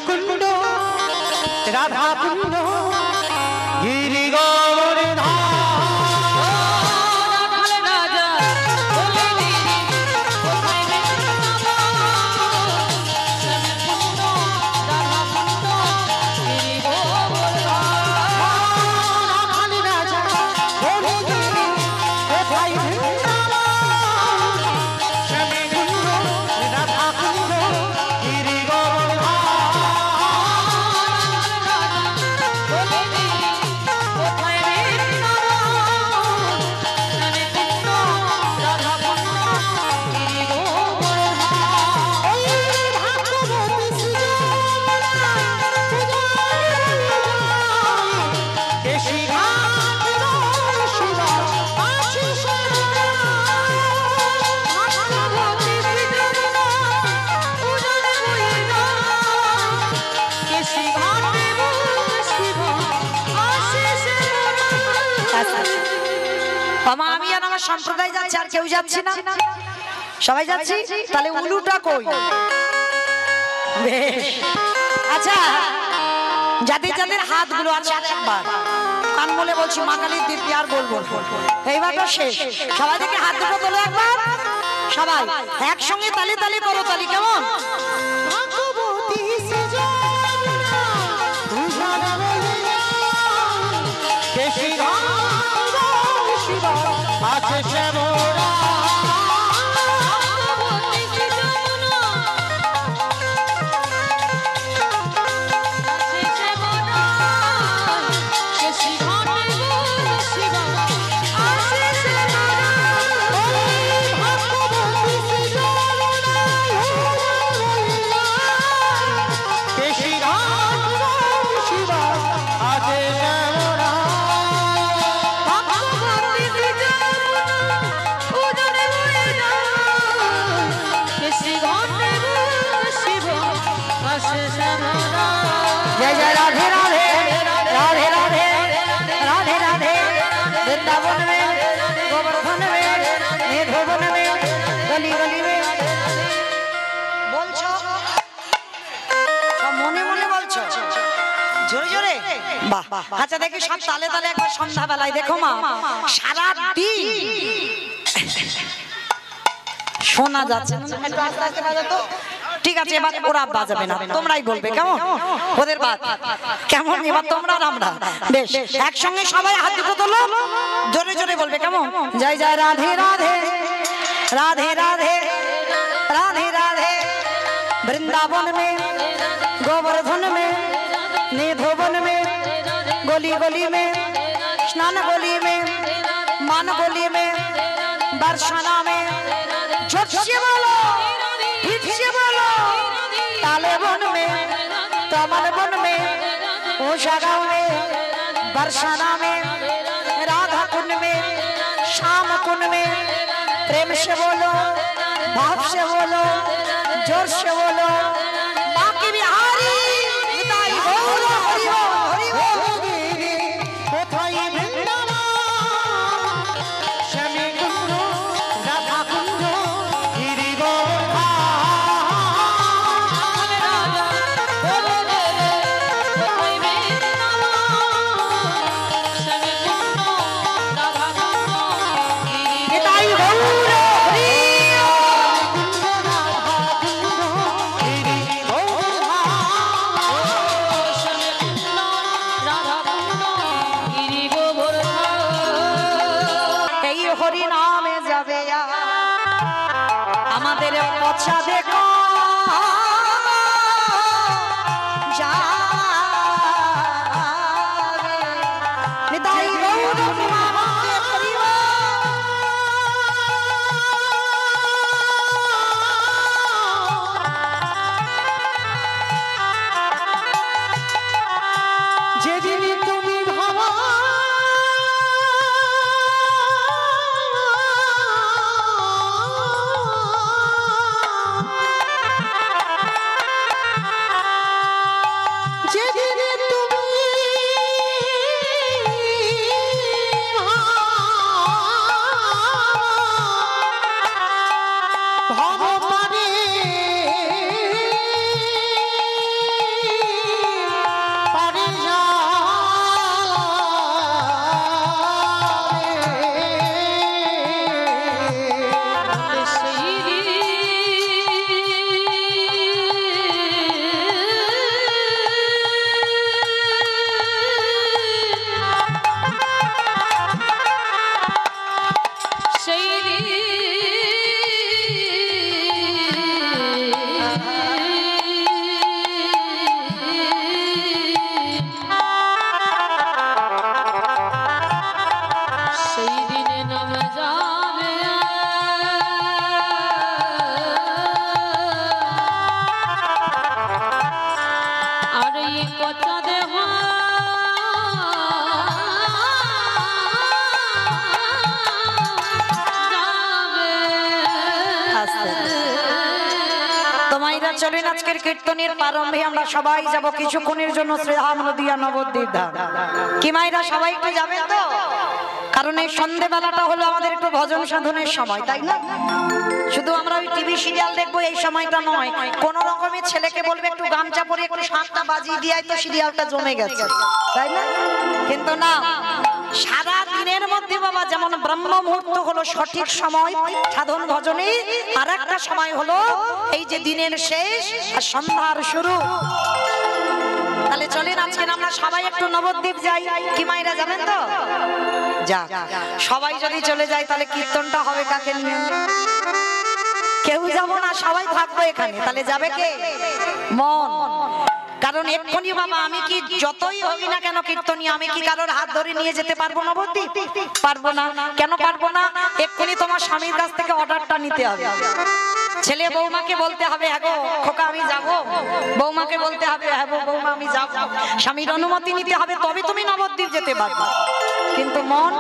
কুণ্ড রাধা কুণ্ড গিরি গোবর্ধন। আমি আর আমার সম্প্রদায় যাচ্ছি, আর কেউ যাচ্ছি না, সবাই যাচ্ছি। তাহলে উলুটা কই? বেশ, আচ্ছা যাদের যাদের হাতগুলো আছে একবার কান বলে বলছি, মা কালীর দিব্যি আর বলবো, এইবারটা শেষ। সবাই থেকে হাত দুটো তোলো একবার, সবাই একসঙ্গে তালি তালি করো, তালি কেমন? আছে শ্যামরা जय जय राधे राधे राधे राधे राधे राधे वृंदावन में गोवर्धन में मेघवन में गली गली में बोलছো সব মনে মনে বলছো জোরে জোরে বাহ। আচ্ছা দেখি সব তালে তালে একবার সন্ধ্যাবেলায় দেখো মা, সারা দিন শোনা যাচ্ছে না, একটু আস্তে আস্তে বাজাতো। ঠিক আছে, এবার ওরা বাজাবে না, তোমরাই বলবে কেমন, ওদের বাদ কেমন, এবার তোমরা আর আমরা। বেশ, একসঙ্গে সবাই হাত দুটো তোলো, জোরে জোরে বলবে কেমন? জয় জয় রাধে রাধে রাধে রাধে রাধে রাধে वृंदावन में, गोवर्धन में, निधोवन में, गली गली में, स्नान गली में, मान गली में, बरसाना में, जोर से बोलो, फिर से बोलो, ताले वन में, तमल वन में, उषा गाँव में, बरसाना में, राधा कुंड में, श्याम कुंड में, प्रेम से बोलो, भाव से बोलो, जोर से बोलो, बाकी बिहारी निताई गौर हरि बोल, हरि बोल। কোথায় বৃন্দাবন শ্যামী কুণ্ড রাধা কুণ্ড গিরি নিতাই গৌর হরি এই হরি নামে যাবে আমাদের পছা দেখো যাবে নিতাই গৌর প্রেমানন্দে হরি বল। যেদিন তুমি ভাবা যেদিন তুমি ভাব পারে পারে সেই দিনে নামে যাবে আর এই পচা দেহ তোমাইরা চলেন আজকের কীর্তনের প্রারম্ভে আমরা সবাই যাব কিছুক্ষণের জন্য শ্রীধাম নদিয়া নবদ্বীপ ধাম। কি মাইরা সবাই একটু যাবেন তো? কারণ এই সন্ধ্যেবেলাটা হলো আমাদের একটু ভজন সাধনের সময়, তাই না? শুধু আমরা ওই টিভি সিরিয়াল দেখবো এই সময়টা নয়, কোন রকমের ছেলেকে বলবে একটু গামছা পরে একটু শাঁখটা বাজিয়ে দিয়ে তো সিরিয়ালটা জমে গেছে, তাই না? কিন্তু না, সারা দিনের মধ্যে বাবা যেমন ব্রহ্ম মুহূর্ত হলো সঠিক সময় সাধন ভজনে, আর একটা সময় হলো এই যে দিনের শেষ আর সন্ধ্যার শুরু। তাহলে চলেন আজকে আমরা সবাই একটু নবদ্বীপ যাই। কি মাইরা যাবেন তো? যা, সবাই যদি চলে যায় তাহলে কীর্তনটা হবে কাকে নিয়ে? কেউ যাব না, সবাই থাকবো এখানে। তাহলে যাবে কে? মন। কারণ এক্ষুনি বাবা আমি কি যতই হই না কেন কীর্তনী, আমি কি কারোর হাত ধরে নিয়ে যেতে পারবো নবদ্বীপ? পারবো না। কেন পারবো না? এক্ষুনি তোমার স্বামীর কাছ থেকে অর্ডারটা নিতে হবে। ছেলে বৌমাকে বলতে হবে হ্যাঁ গো খোকা আমি যাবো, বৌমাকে বলতে হবে হ্যাঁ গো বৌমা আমি যাবো, স্বামীর অনুমতি নিতে হবে, তবে তুমি নবদ্বীপ যেতে পারবে। কিন্তু মন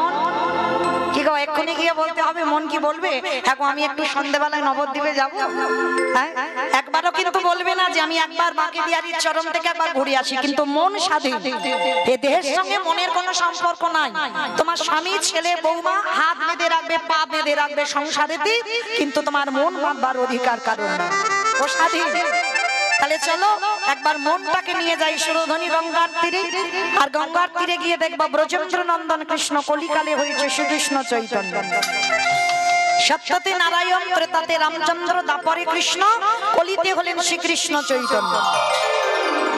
কি গো, এক্ষুনি গিয়ে বলতে হবে? মন কি বলবে হ্যাঁ গো আমি একটু সন্ধ্যেবেলায় নবদ্বীপে যাবো? হ্যাঁ, একবারও কিন্তু বলবে না যে আমি একবার বাঁকে বিহারীর চরণ থেকে একবার ঘুরে আসি। কিন্তু মন স্বাধীন, এ দেহের সঙ্গে মনের কোনো সম্পর্ক নাই। তোমার স্বামী ছেলে বৌমা হাত বেঁধে রাখবে, পা বেঁধে রাখবে সংসারেতে, কিন্তু তোমার মন বাঁধবার অধিকার কারণ না, ও স্বাধীন। তাহলে চলো একবার মনটাকে নিয়ে যাই সুরধনী গঙ্গার তীরে, আর গঙ্গার তীরে গিয়ে দেখবো ব্রজেন্দ্র নন্দন কৃষ্ণ কলিকালে হয়েছে শ্রীকৃষ্ণ চৈতন্য। সত্যতে নারায়ণ, ত্রেতাতে রামচন্দ্র, দাপরে কৃষ্ণ, কলিতে হলেন শ্রীকৃষ্ণ চৈতন্য।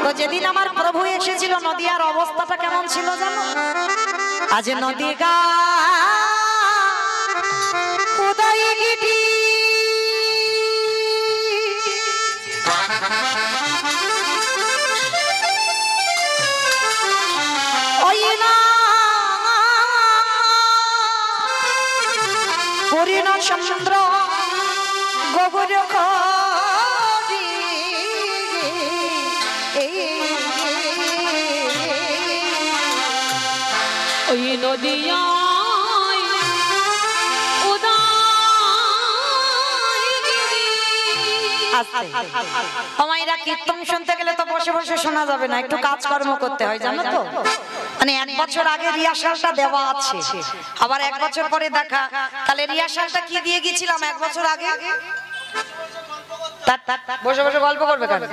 তো যেদিন আমার প্রভু এসেছিল নদিয়ার অবস্থাটা কেমন ছিল জানো? আজ নদী গা উদয়গিরি ওই না পূর্ণ চন্দ্র গগন করি ওই নদিয়ায় উদয়গিরি। আমাইরা কীর্তন শুনতে গেলে তো বসে বসে শোনা যাবে না, একটু কাজকর্ম করতে হয় জানো তো। মানে 1 বছর আগে রিহার্সালটা দেওয়া আছে, আবার 1 বছর পরে দেখা। তাহলে রিহার্সালটা কি দিয়ে গেছিলাম 1 বছর আগে? বসে বসে গল্প করবে কেন?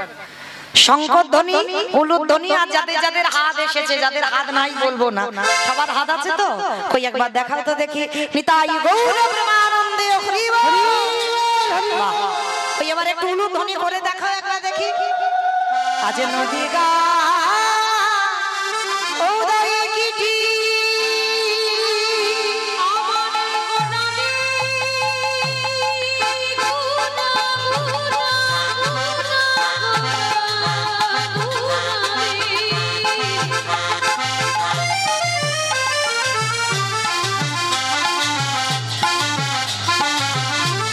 শঙ্করধ্বনি, উলুধ্বনি, আর যাদের যাদের হাত এসেছে, যাদের হাত নাই বলবো না, সবার হাত আছে তো। কই একবার দেখাও তো দেখি। নিতাই গৌর প্রেমানন্দে হরি বল। বাহ, ওই এবার একটু উলুধ্বনি করে দেখাও একবার দেখি। আজ নদী গা উদয়গিরি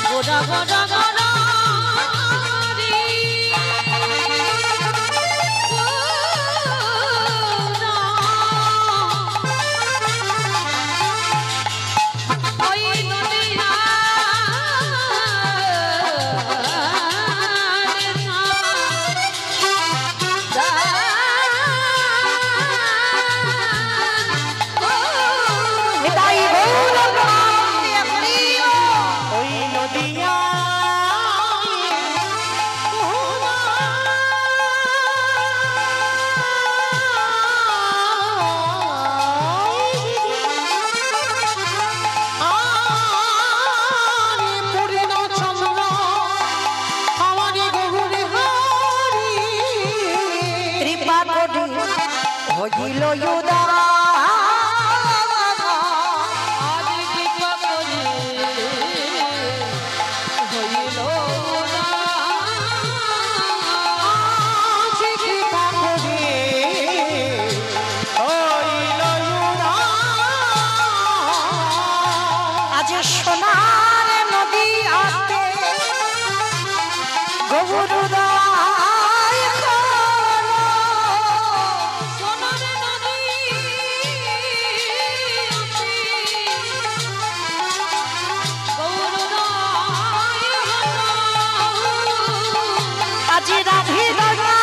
গোদা গোদা গোদা রে। ওই নিতাই গৌর প্রেমানন্দে হরি বল। ওই নদিয়া কৃপা করি হইল উদয়। আজ কৃপা করে হইল আজ সোনার নদী আতে গৌরুদয় করো। সোনার নদী গৌরদায় আজ রাধে দয়া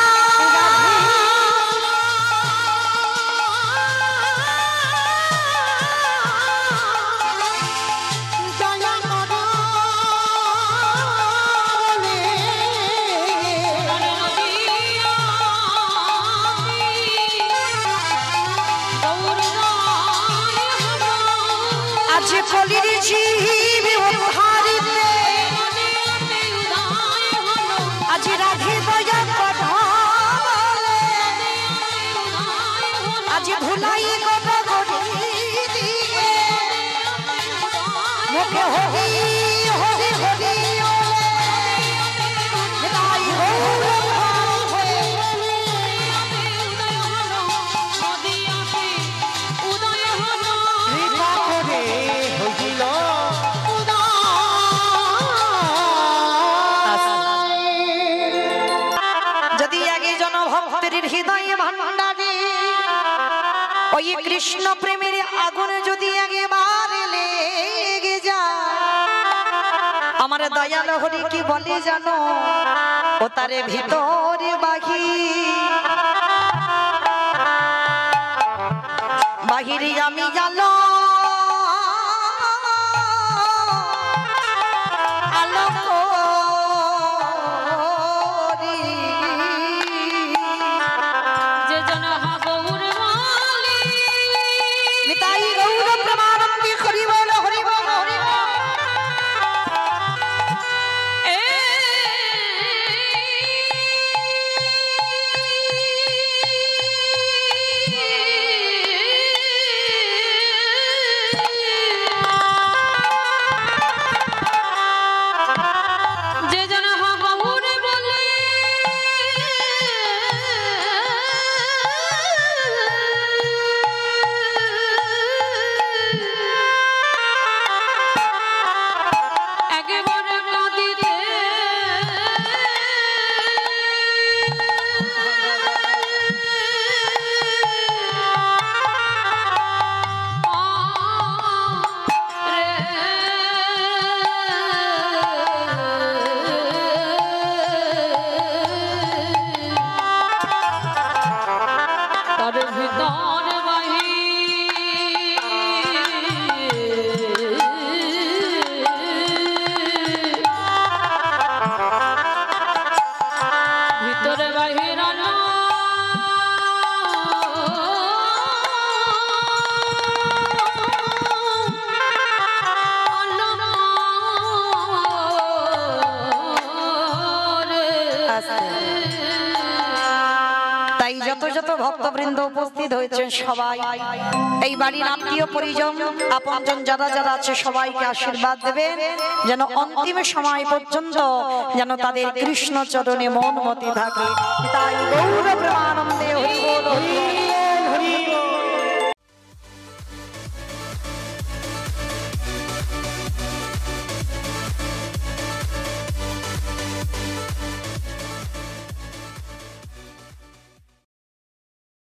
আজ কলির জীব উদ্ধারিতে আজ রাধে দয়া কথা বলে। আজ ভুলাই কথা গড়ি দিয়ে মুখে হরি হরি হরি ওলে। নিতাই গৌর হরি যদি আগে জন ভক্তের হৃদয়ে ভান্ডারে ওই কৃষ্ণ প্রেমের আগুন যদি একবার লেগে যায়, আমার দয়াল হরি কি বলে জানো, ও তারে ভিতরে বাহিরে আমি জানো আলোক করি। যে জন গৌর মালি নিতাই গৌর প্রেমানন্দে হরি বল হরি বল হরি বল। ভিতর ভিতরে বাহির তাই যত যত ভক্তবৃন্দ উপস্থিত হয়েছেন সবাই এই বাড়ির আত্মীয় পরিজন আপনজন যারা যারা আছে সবাইকে আশীর্বাদ দেবেন যেন অন্তিম সময় পর্যন্ত যেন তাদের কৃষ্ণ চরণে মন মতি থাকে তাই গৌর প্রেমানন্দে হরি বল হরি বল।